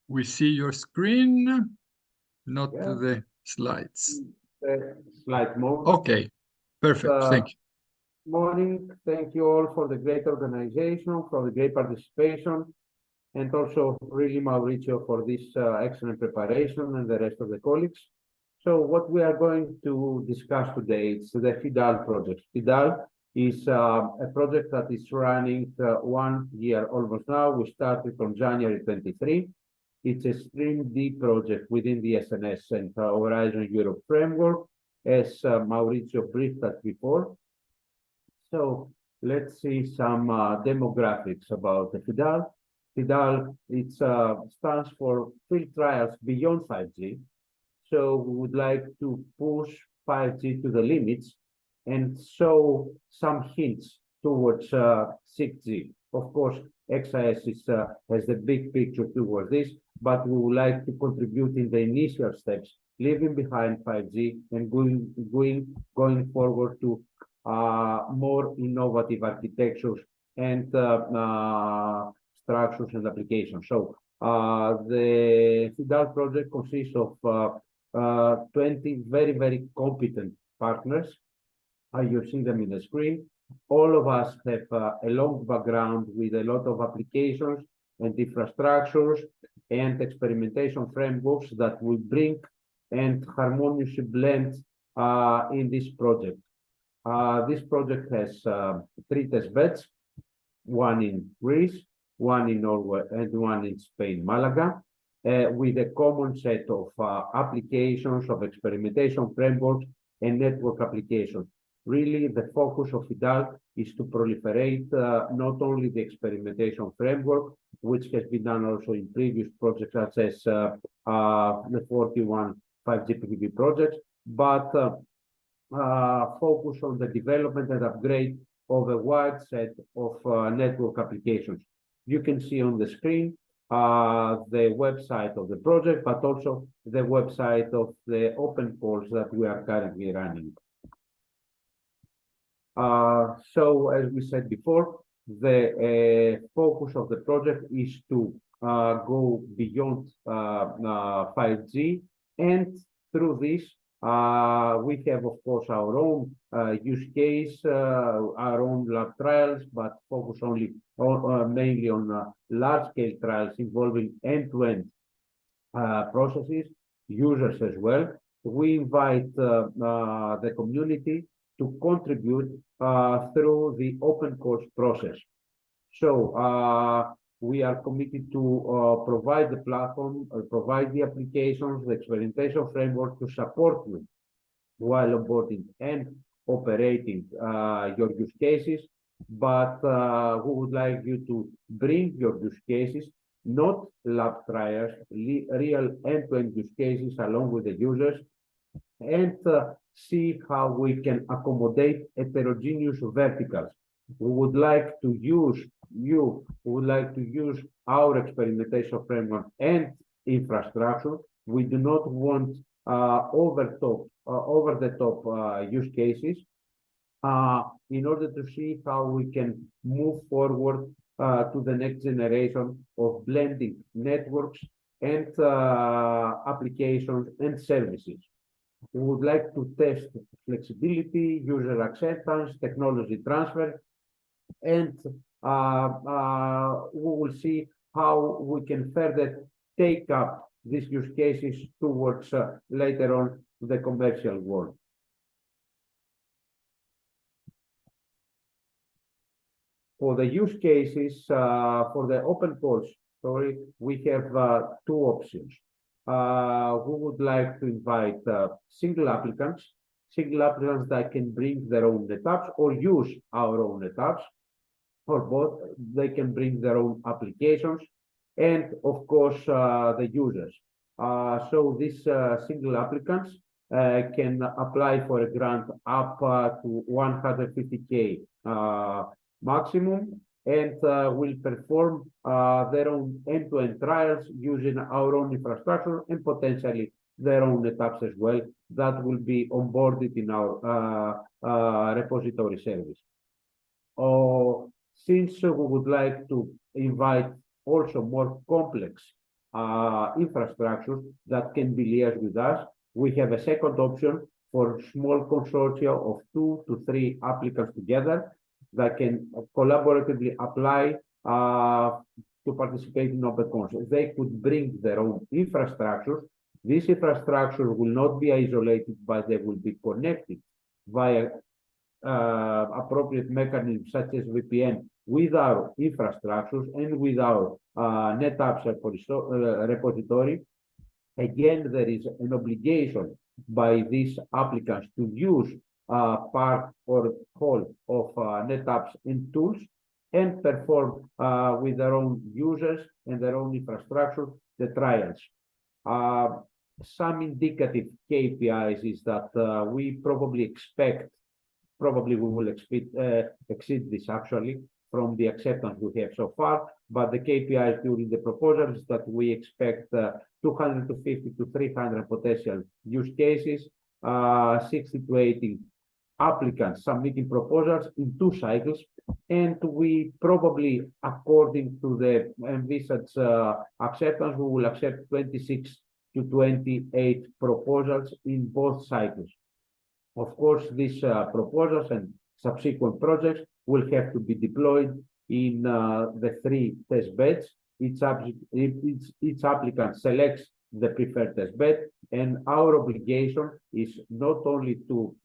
Speaker 1: We see your screen, not the slides.
Speaker 4: Slide mode.
Speaker 1: Okay, perfect. Thank you.
Speaker 4: Morning. Thank you all for the great organization, for the great participation, and also really Mauricio for this excellent preparation and the rest of the colleagues. So what we are going to discuss today is the FIDAL project. FIDAL is a project that is running 1 year almost now. We started on January 23. It's a Stream D project within the SNS and Horizon Europe framework, as Mauricio briefed us before. So let's see some demographics about the FIDAL. FIDAL, it stands for Field Trials Beyond 5G. So we would like to push 5G to the limits and show some hints towards 6G. Of course, XIS has the big picture towards this, but we would like to contribute in the initial steps, leaving behind 5G and going forward to more innovative architectures and structures and applications. So the FIDAL project consists of 20 very, very competent partners You see them in the screen. All of us have a long background with a lot of applications and infrastructures and experimentation frameworks that we bring and harmoniously blend in this project. This project has 3 test beds, one in Greece, one in Norway, and one in Spain, Malaga, with a common set of applications, of experimentation frameworks, and network applications. Really, the focus of IDALC is to proliferate not only the experimentation framework, which has been done also in previous projects such as the 41 5GPP projects, but focus on the development and upgrade of a wide set of network applications. You can see on the screen the website of the project, but also the website of the open calls that we are currently running. So, as we said before, the focus of the project is to go beyond 5G, and through this, we have, of course, our own use case, our own lab trials, but focus only on, mainly on large-scale trials involving end-to-end processes, users as well. We invite the community to contribute through the open course process. So we are committed to provide the platform, provide the applications, the experimentation framework to support you while onboarding and operating your use cases. But we would like you to bring your use cases, not lab trials, real end-to-end use cases along with the users, and see how we can accommodate heterogeneous verticals. We would like to use our experimentation framework and infrastructure. We do not want over-the-top use cases in order to see how we can move forward to the next generation of blending networks and applications and services. We would like to test flexibility, user acceptance, technology transfer, and we will see how we can further take up these use cases towards later on the commercial world. For the use cases, for the open calls, we have 2 options. We would like to invite single applicants that can bring their own NetApps or use our own NetApps, or both. They can bring their own applications, and of course the users. So these single applicants can apply for a grant up to 150K maximum, and will perform their own end-to-end trials using our own infrastructure and potentially their own NetApps as well, that will be onboarded in our repository service. Since we would like to invite also more complex infrastructure that can be liaised with us, we have a second option for small consortia of 2 to 3 applicants together that can collaboratively apply to participate in open calls. They could bring their own infrastructure. This infrastructure will not be isolated, but they will be connected via appropriate mechanisms such as VPN with our infrastructures and with our NetApps repository. Again, there is an obligation by these applicants to use part or whole of NetApps and tools and perform with their own users and their own infrastructure the trials. Some indicative KPIs is that we probably we will exceed this actually from the acceptance we have so far, but the KPIs during the proposal is that we expect 250 to 300 potential use cases, 60 to 80 applicants submitting proposals in 2 cycles, and we probably, according to the envisaged acceptance, we will accept 26 to 28 proposals in both cycles. Of course, these proposals and subsequent projects will have to be deployed in the 3 test beds. Each applicant selects the preferred test bed, and our obligation is not only to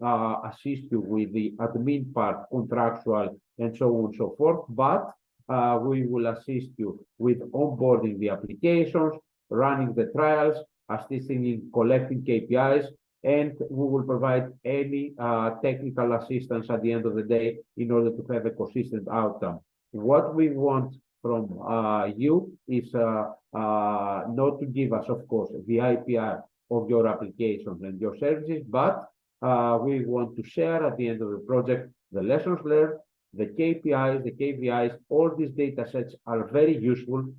Speaker 4: assist you with the admin part, contractual, and so on and so forth, but we will assist you with onboarding the applications, running the trials, assisting in collecting KPIs, and we will provide any technical assistance at the end of the day in order to have a consistent outcome. What we want from you is not to give us, of course, the IPR of your applications and your services, but we want to share at the end of the project the lessons learned, the KPIs, the KVIs. All these data sets are very useful,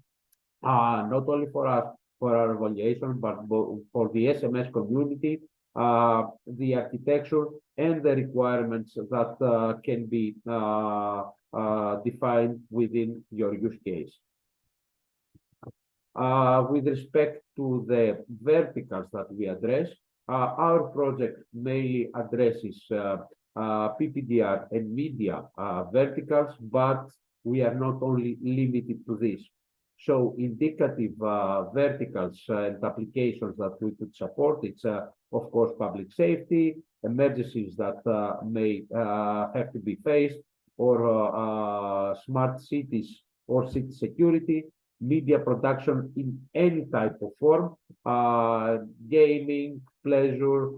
Speaker 4: not only for us, for our evaluation, but for the SMS community, the architecture and the requirements that can be defined within your use case. With respect to the verticals that we address, our project mainly addresses PPDR and media verticals, but we are not only limited to this. So indicative verticals and applications that we could support, it's of course public safety, emergencies that may have to be faced, or smart cities or city security, media production in any type of form, gaming, pleasure,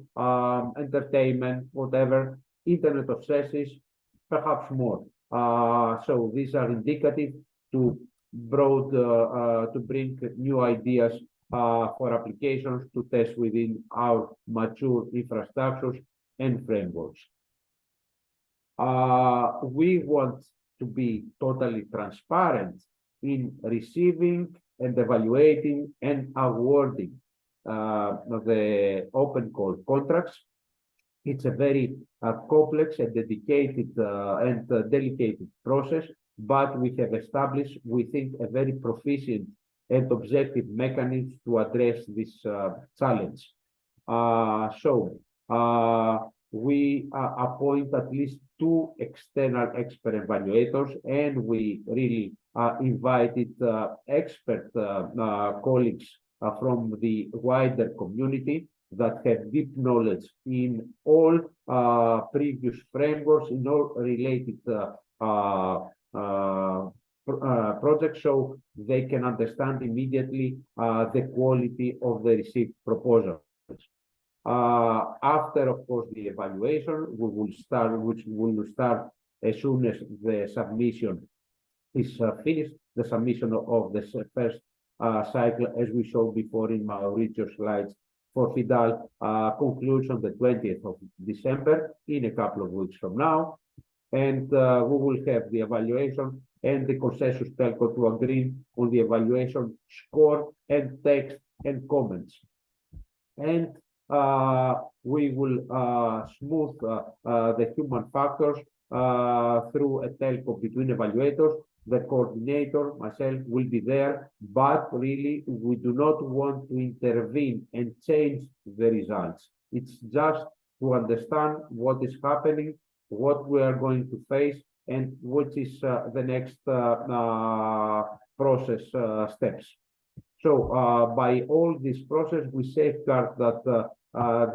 Speaker 4: entertainment, whatever, Internet of Services, perhaps more. So these are indicative to to bring new ideas for applications to test within our mature infrastructures and frameworks. We want to be totally transparent in receiving and evaluating and awarding the open call contracts. It's a very complex and dedicated and delicate process, but we have established, we think, a very proficient and objective mechanism to address this challenge. We appoint at least 2 external expert evaluators, and we really invited expert colleagues from the wider community that have deep knowledge in all previous frameworks, in all related projects, so they can understand immediately the quality of the received proposals. After, of course, the evaluation, which will start as soon as the submission is finished, the submission of the first cycle, as we showed before in Mauricio's slides, for FIDAL concludes on the 20th of December, in a couple of weeks from now. And we will have the evaluation and the consensus telco to agree on the evaluation score and text and comments. And we will smooth the human factors through a telco between evaluators. The coordinator, myself, will be there, but really we do not want to intervene and change the results. It's just to understand what is happening, what we are going to face, and what is the next process steps. So by all this process, we safeguard that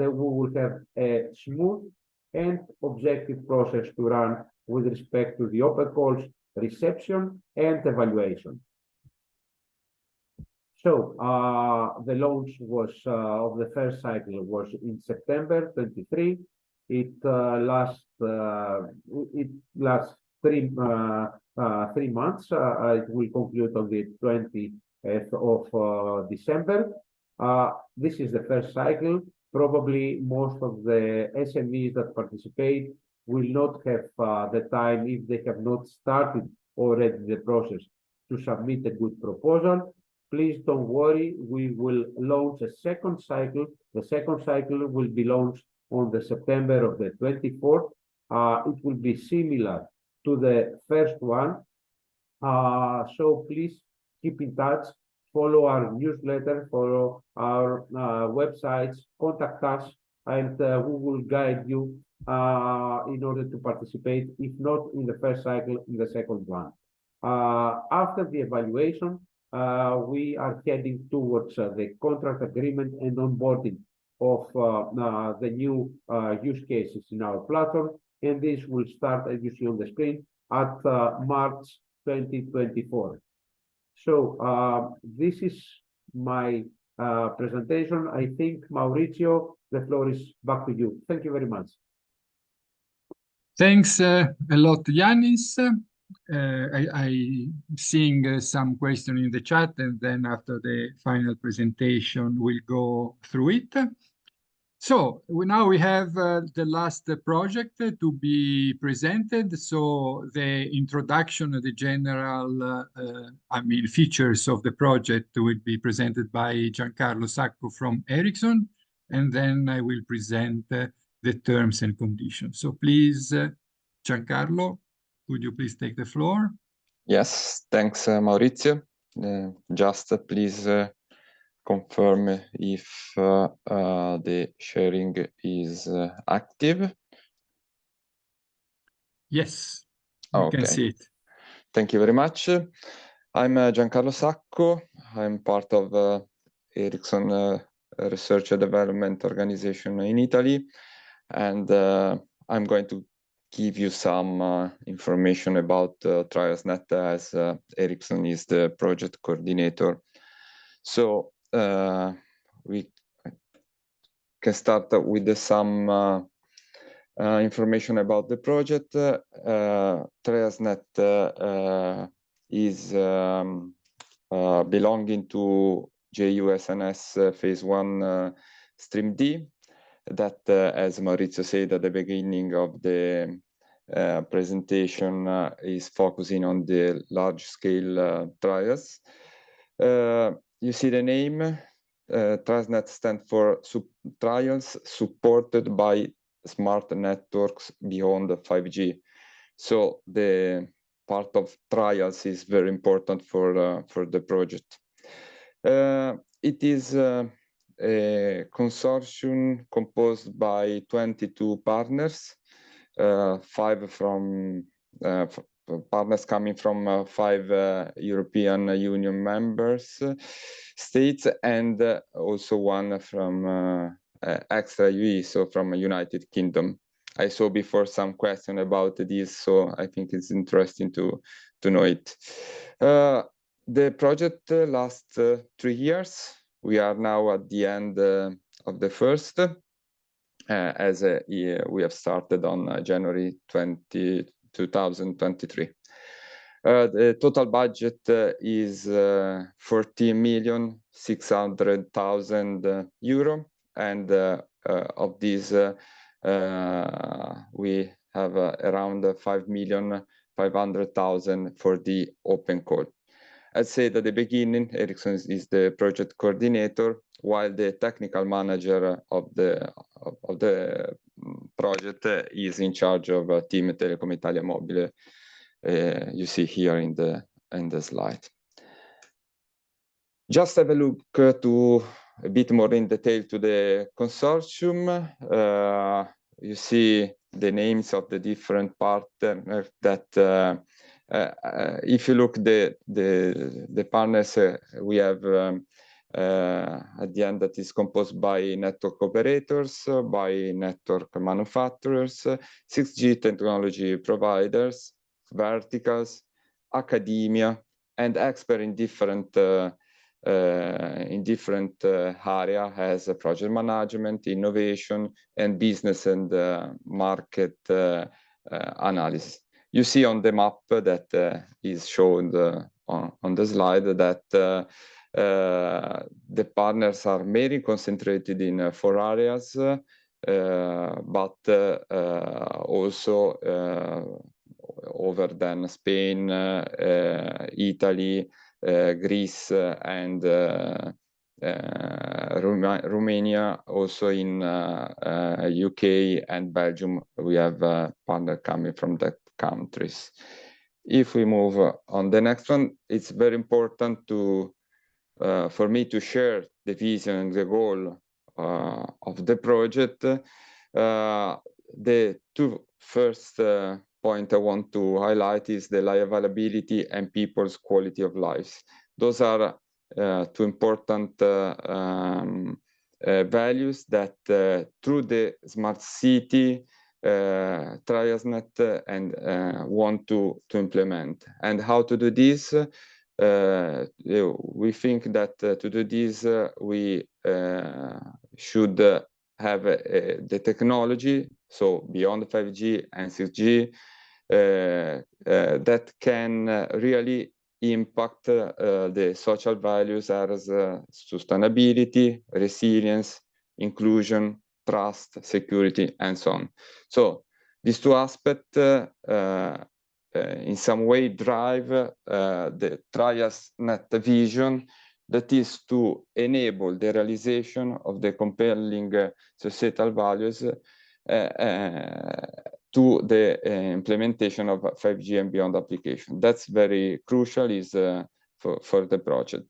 Speaker 4: we will have a smooth and objective process to run with respect to the open calls, reception, and evaluation. So the launch was of the first cycle was in September 23. It lasts 3 months. It will conclude on the 20th of December. This is the first cycle. Probably most of the SMEs that participate will not have the time, if they have not started already the process, to submit a good proposal. Please don't worry, we will launch a second cycle. The second cycle will be launched on the September of the 24th. It will be similar to the first one. So please keep in touch, follow our newsletter, follow our websites, contact us, and we will guide you in order to participate, if not in the first cycle, in the second one. After the evaluation, we are heading towards the contract agreement and onboarding of the new use cases in our platform, and this will start, as you see on the screen, at March 2024. So this is my presentation. I think, Maurizio, the floor is back to you. Thank you very much.
Speaker 1: Thanks a lot, Yannis. I'm seeing some questions in the chat, and then after the final presentation, we'll go through it. So now we have the last project to be presented. So the introduction, the general, features of the project will be presented by Giancarlo Sacco from Ericsson, and then I will present the terms and conditions. So please, Giancarlo, could you please take the floor?
Speaker 5: Yes, thanks, Maurizio. Just please confirm if the sharing is active.
Speaker 1: Yes, you can see it.
Speaker 5: Thank you very much. I'm Giancarlo Sacco. I'm part of Ericsson Research and Development Organization in Italy, and I'm going to give you some information about TrialsNet, as Ericsson is the project coordinator. So we can start with some information about the project. TrialsNet is belonging to JUSNS Phase 1 Stream D, that, as Maurizio said at the beginning of the presentation, is focusing on the large-scale trials. You see the name, TrialsNet stands for trials supported by smart networks beyond 5G. So the part of trials is very important for the project. It is a consortium composed by 22 partners, partners coming from 5 European Union members states, and also one from HEXA UE, so from United Kingdom. I saw before some question about this, so I think it's interesting to know it. The project lasts 3 years. We are now at the end of the first, as we have started on January 2023. The total budget is 14,600,000 euro, and of this we have around 5,500,000 for the open call. As said at the beginning, Ericsson is the project coordinator, while the technical manager of the project is in charge of Team Telecom Italia Mobile. You see here in the slide. Just have a look to a bit more in detail to the consortium. You see the names of the different partners that if you look the partners we have at the end, that is composed by network operators, by network manufacturers, 6G technology providers, verticals, academia, and experts in different area as project management, innovation, and business and market analysis. You see on the map that is shown on the slide that the partners are mainly concentrated in 4 areas, but also over than Spain, Italy, Greece, and Romania. Also in UK and Belgium, we have partners coming from that countries. If we move on the next one, it's very important to for me to share the vision and the goal of the project. the two first point I want to highlight is the availability and people's quality of life. Those are two important values that through the smart city TriasNet and want to implement. And how to do this? We think that to do this we should have the technology, so beyond 5G and 6G, that can really impact the social values as sustainability, resilience, inclusion, trust, security, and so on. So these two aspects in some way drive the TriasNet vision, that is to enable the realization of the compelling societal values to the implementation of 5G and beyond application. That's very crucial is for the project.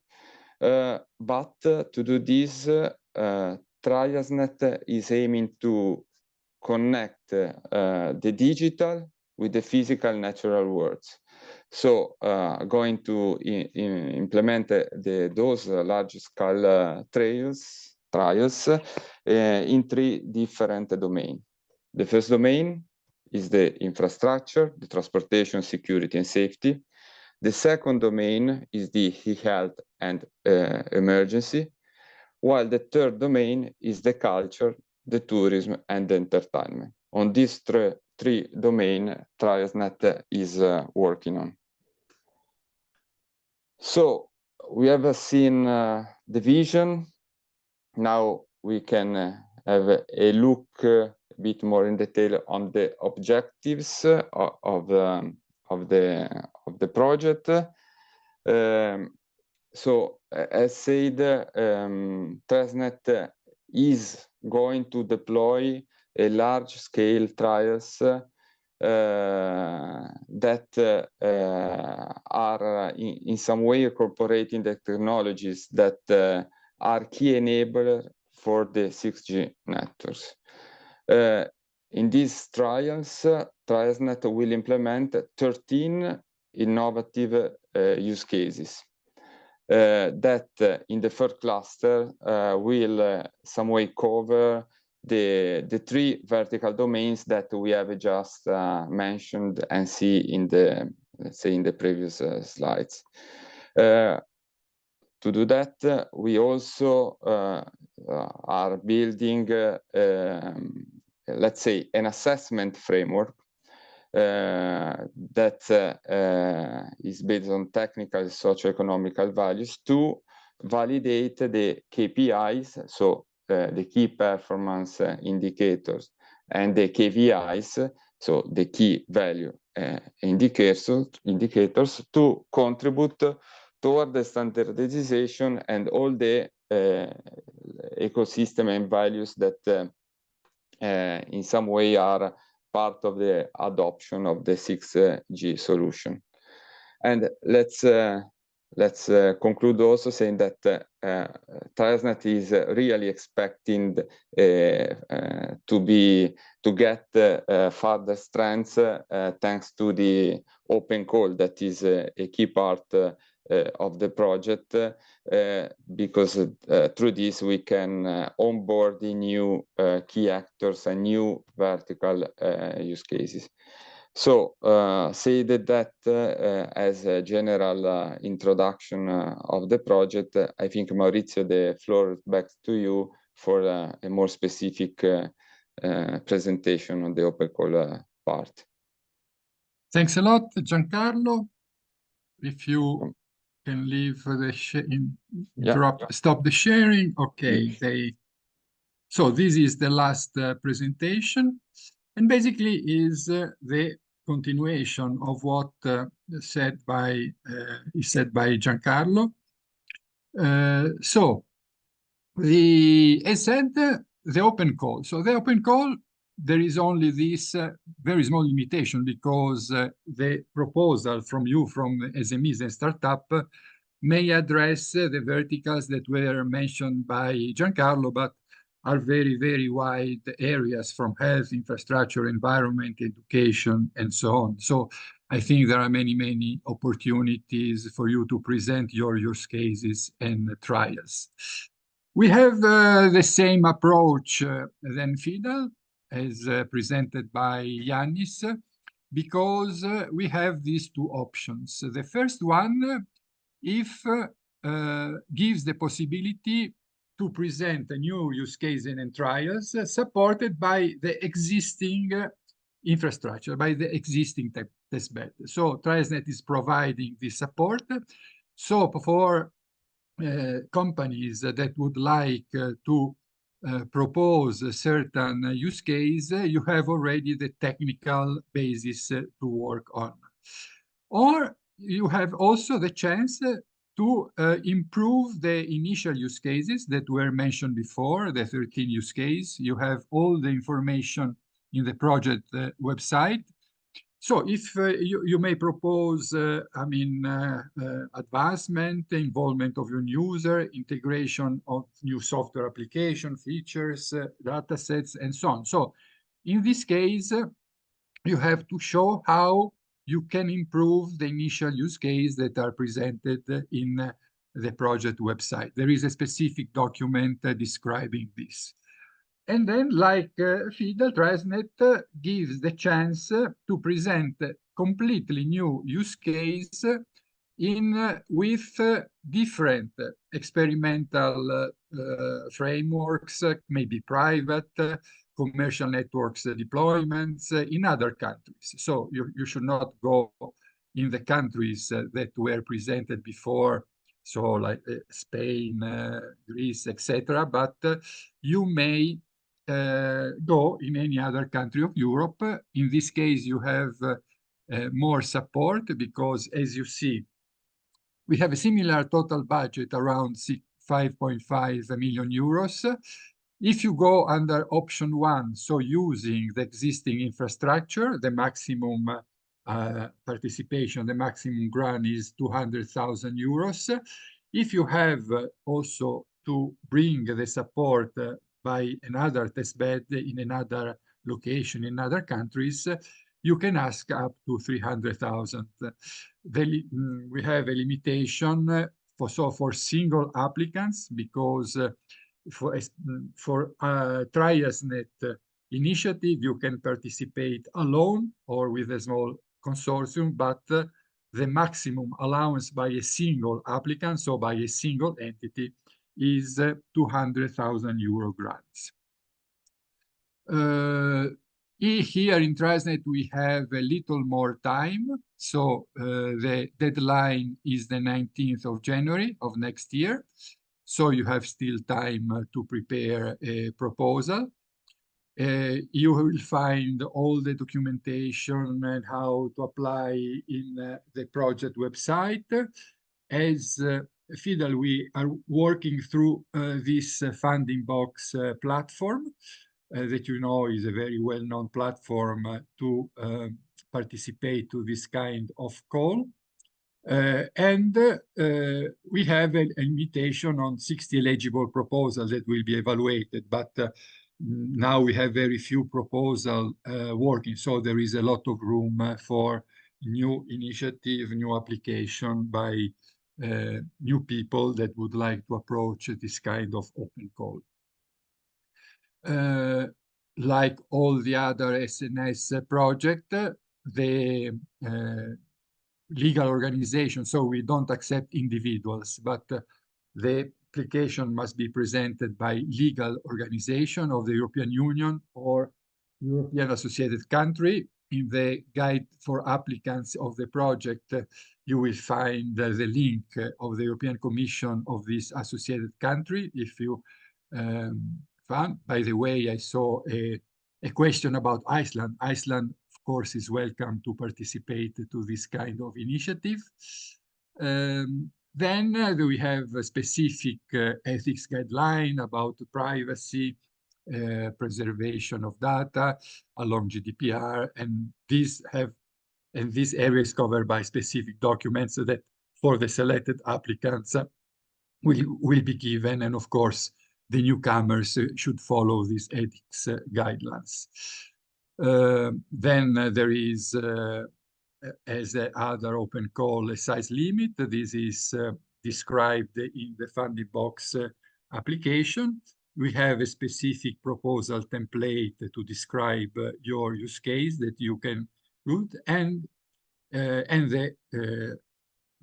Speaker 5: But to do this, TriasNet is aiming to connect the digital with the physical natural worlds. So going to implement those large-scale trials in three different domains. The first domain is the infrastructure, the transportation, security, and safety. The second domain is the e-health and emergency, while the third domain is the culture, the tourism, and the entertainment. On these three domains, TriasNet is working on. So we have seen the vision. Now we can have a look a bit more in detail on the objectives of the project. So as said, TriasNet is going to deploy a large-scale trials that are in some way incorporating the technologies that are key enablers for the 6G networks. In these trials, TriasNet will implement 13 innovative use cases that in the third cluster will some way cover the three vertical domains that we have just mentioned and see in the, let's say, in the previous slides. To do that, we also are building, let's say, an assessment framework that is based on technical and socio-economical values to validate the KPIs, so the key performance indicators, and the KVIs, so the key value indicators, to contribute toward the standardization and all the ecosystem and values that in some way are part of the adoption of the 6G solution. And let's conclude also saying that TriasNet is really expecting to get further strengths thanks to the open call that is a key part of the project, because through this we can onboard the new key actors and new vertical use cases. So say that as a general introduction of the project, I think, Maurizio, the floor is back to you for a more specific presentation on the open call part.
Speaker 1: Thanks a lot, Giancarlo. If you can leave the stop the sharing. Okay, so this is the last presentation, and basically is the continuation of what is said by Giancarlo. So as said, the open call. So the open call, there is only this very small limitation, because the proposal from SMEs and startup may address the verticals that were mentioned by Giancarlo, but are very, very wide areas from health, infrastructure, environment, education, and so on. So I think there are many, many opportunities for you to present your use cases and trials. We have the same approach than FIDAL, as presented by Yannis, because we have these two options. The first one, if gives the possibility to present a new use case and trials supported by the existing infrastructure, by the existing testbed. So TrialsNet is providing this support. So for companies that would like to propose a certain use case, you have already the technical basis to work on. Or you have also the chance to improve the initial use cases that were mentioned before, the 13 use case. You have all the information in the project website. So if you may propose, advancement, involvement of your user, integration of new software application, features, data sets, and so on. So in this case, you have to show how you can improve the initial use case that are presented in the project website. There is a specific document describing this. And then, like FIDAL, TrialsNet gives the chance to present a completely new use case with different experimental frameworks, maybe private, commercial networks deployments in other countries. So you should not go in the countries that were presented before, so like Spain, Greece, etc. But you may go in any other country of Europe. In this case, you have more support because, as you see, we have a similar total budget around 5.5 million euros. If you go under option 1, so using the existing infrastructure, the maximum participation, the maximum grant is 200,000 euros. If you have also to bring the support by another testbed in another location in other countries, you can ask up to 300,000. We have a limitation for single applicants, because for TrialsNet initiative, you can participate alone or with a small consortium, but the maximum allowance by a single applicant, so by a single entity, is 200,000 euro grants. Here in TrialsNet, we have a little more time. So the deadline is the 19th of January of next year. So you have still time to prepare a proposal. You will find all the documentation and how to apply in the project website. As FIDAL, we are working through this funding box platform that you know is a very well-known platform to participate to this kind of call. And we have an invitation on 60 eligible proposals that will be evaluated, but now we have very few proposals working, so there is a lot of room for new initiative, new application by new people that would like to approach this kind of open call. Like all the other SNS project, the legal organization, so we don't accept individuals, but the application must be presented by legal organization of the European Union or European associated country. In the guide for applicants of the project, you will find the link of the European Commission of this associated country. If you found, by the way, I saw a question about Iceland. Iceland, of course, is welcome to participate to this kind of initiative. Then we have a specific ethics guideline about privacy, preservation of data along GDPR, and this area is covered by specific documents that for the selected applicants will be given. And of course, the newcomers should follow these ethics guidelines. Then there is, as a other open call, a size limit. This is described in the funding box application. We have a specific proposal template to describe your use case that you can root, and the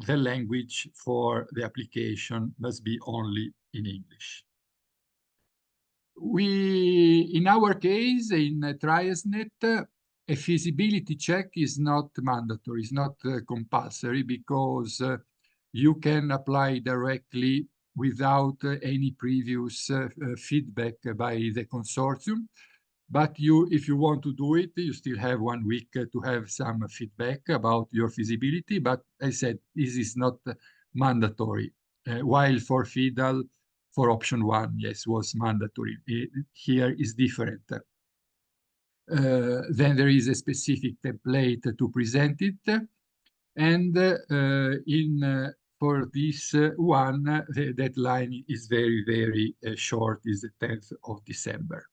Speaker 1: language for the application must be only in English. In our case, in TriasNet, a feasibility check is not mandatory, it's not compulsory, because you can apply directly without any previous feedback by the consortium. But if you want to do it, you still have 1 week to have some feedback about your feasibility. But I said this is not mandatory, while for FIDAL, for option 1, yes, was mandatory. Here is different. Then there is a specific template to present it. And for this one, the deadline is very, very short, is the 10th of December.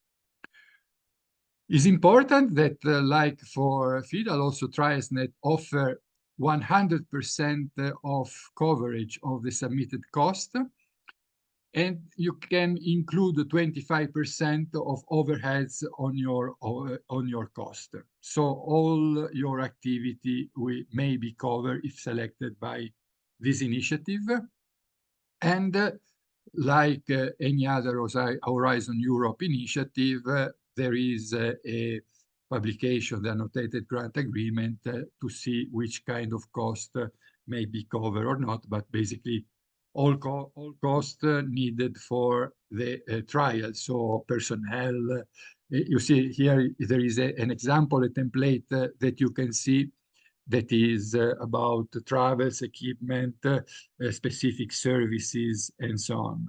Speaker 1: It's important that, like for FIDAL, also TriasNet offer 100% of coverage of the submitted cost, and you can include 25% of overheads on your cost. So all your activity may be covered if selected by this initiative. And like any other Horizon Europe initiative, there is a publication, the annotated grant agreement, to see which kind of cost may be covered or not, but basically all costs needed for the trial. So personnel, you see here, there is an example, a template that you can see that is about travels, equipment, specific services, and so on.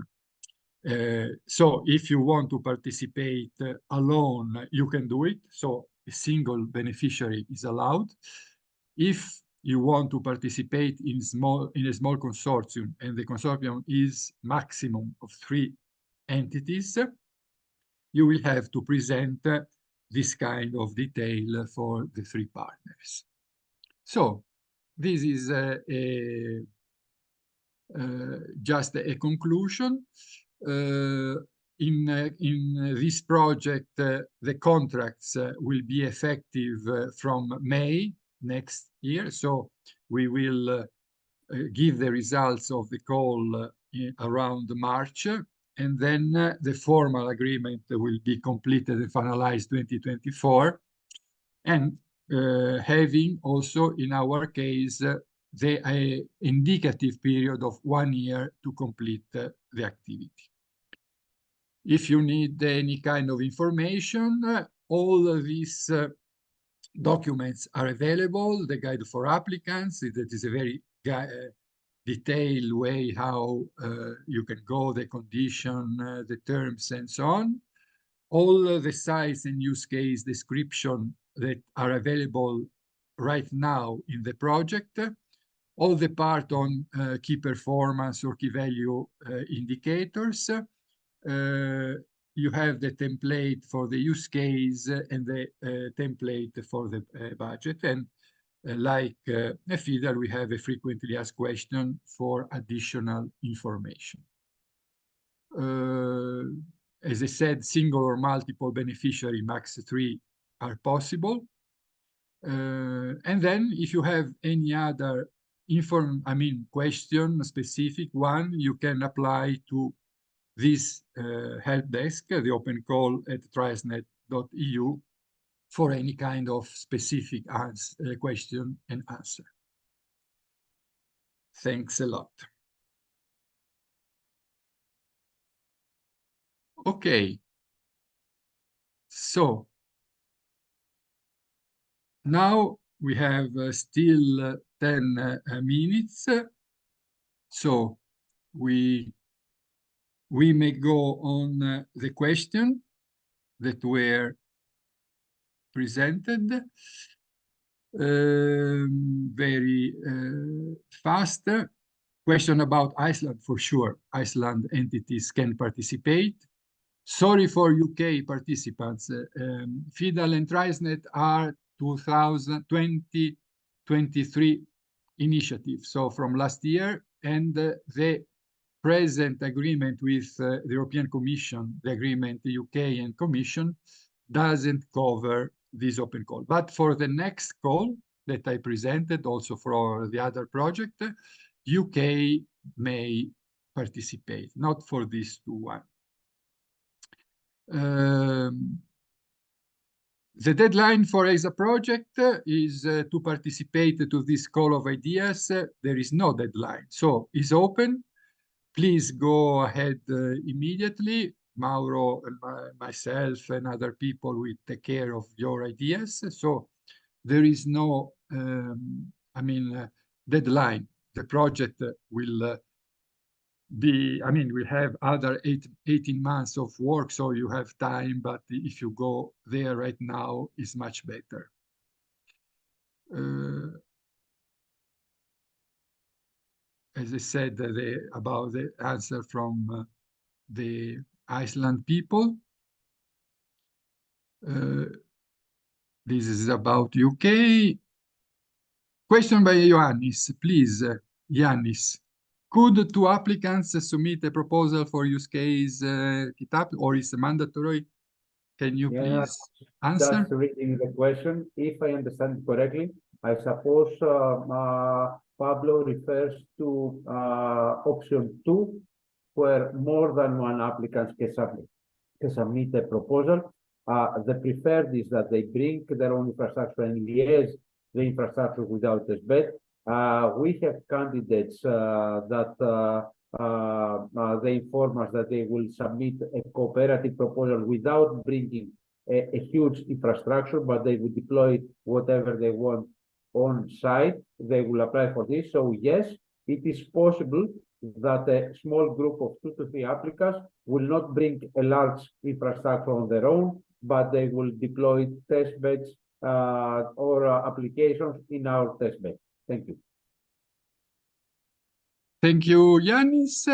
Speaker 1: So if you want to participate alone, you can do it. So a single beneficiary is allowed. If you want to participate in a small consortium, and the consortium is maximum of 3 entities, you will have to present this kind of detail for the 3 partners. So this is just a conclusion. In this project, the contracts will be effective from May next year. So we will give the results of the call around March, and then the formal agreement will be completed and finalized 2024. And having also, in our case, the indicative period of 1 year to complete the activity. If you need any kind of information, all of these documents are available. The guide for applicants, that is a very detailed way how you can go, the condition, the terms, and so on. All the size and use case description that are available right now in the project. All the part on key performance or key value indicators. You have the template for the use case and the template for the budget. And like FIDAL, we have a frequently asked question for additional information. As I said, single specific beneficiary, max 3 are possible. And then if you have any other question, specific one, you can apply to this help desk, the open call at triasnet.eu, for any kind of specific question and answer. Thanks a lot. Okay. So now we have still 10 minutes. So we may go on the question that were presented very fast. Question about Iceland, for sure. Iceland entities can participate. Sorry for UK participants. FIDAL and TriSnet are 2023 initiatives, so from last year, and the present agreement with the European Commission, the agreement the UK and Commission, doesn't cover this open call. But for the next call that I presented, also for the other project, UK may participate, not for these two one. The deadline for HEXA project is to participate to this call of ideas. There is no deadline, so it's open. Please go ahead immediately. Mauro and myself and other people will take care of your ideas. So there is no, deadline. The project will we have other 18 months of work, so you have time, but if you go there right now, it's much better. As I said, about the answer from the Iceland people. This is about UK. Question by Ioannis, please, Yannis. Could two applicants submit a proposal for use case GitHub, or is it mandatory? Can you please answer?
Speaker 4: Just reading the question, if I understand correctly, I suppose Pablo refers to option 2, where more than one applicant can submit a proposal. The preferred is that they bring their own infrastructure and liaise the infrastructure without testbed. We have candidates that they inform us that they will submit a cooperative proposal without bringing a huge infrastructure, but they will deploy whatever they want on site. They will apply for this. So yes, it is possible that a small group of 2 to 3 applicants will not bring a large infrastructure on their own, but they will deploy test beds or applications in our test bed. Thank you.
Speaker 1: Thank you, Yannis.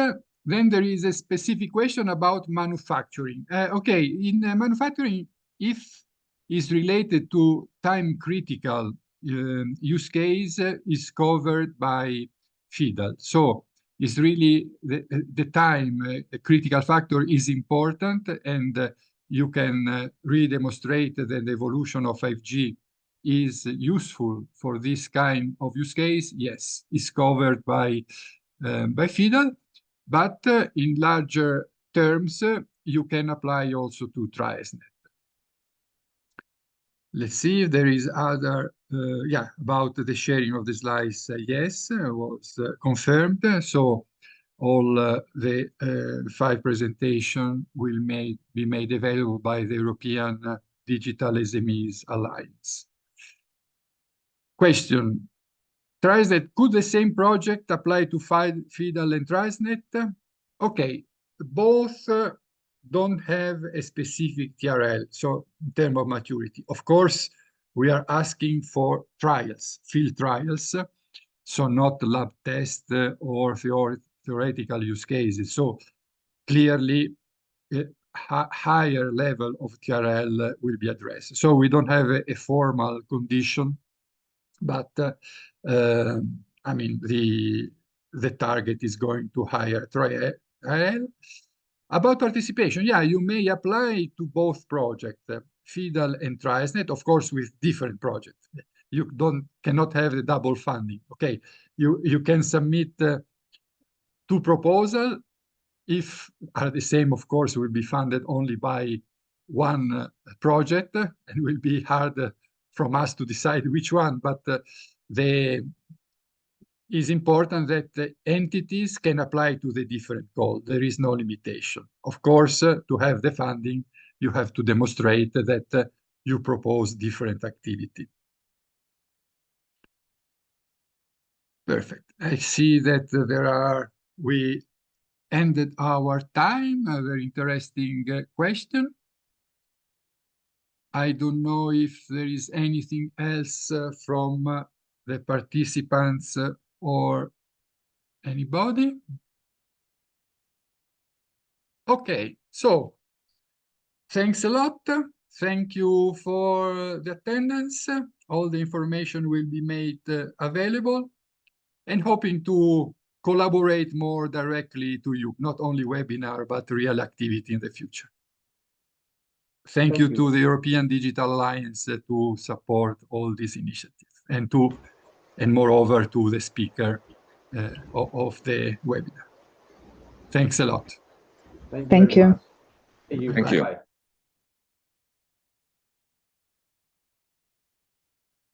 Speaker 1: Then there is a specific question about manufacturing. Okay, in manufacturing, if is related to time critical use case is covered by FIDAL. So it's really the time critical factor is important, and you can really demonstrate that the evolution of 5G is useful for this kind of use case. Yes, it's covered by FIDAL, but in larger terms, you can apply also to TriSnet. Let's see if there is other, about the sharing of the slides. Yes, was confirmed. So all the 5 presentations will be made available by the European Digital SMEs Alliance. Question. TriSnet, could the same project apply to FIDAL and TriSnet? Okay, both don't have a specific TRL, so in terms of maturity. Of course, we are asking for trials, field trials, so not lab tests or theoretical use cases. So clearly, a higher level of TRL will be addressed. So we don't have a formal condition, but the target is going to higher TRL. About participation, yeah, you may apply to both projects, FIDAL and TriSnet, of course, with different projects. You cannot have the double funding. Okay, you can submit 2 proposals. If are the same, of course, will be funded only by one project, and will be hard from us to decide which one. But it's important that the entities can apply to the different goals. There is no limitation. Of course, to have the funding, you have to demonstrate that you propose different activity. Perfect. I see that we ended our time. A very interesting question. I don't know if there is anything else from the participants or anybody. Okay, so Thanks a lot. Thank you for the attendance. All the information will be made available, and hoping to collaborate more directly to you, not only webinar, but real activity in the future. Thank you to the European Digital Alliance to support all these initiatives, and moreover to the speaker of the webinar. Thanks a lot.
Speaker 2: Thank you.
Speaker 4: Thank you.
Speaker 5: Thank you.
Speaker 4: Bye-bye.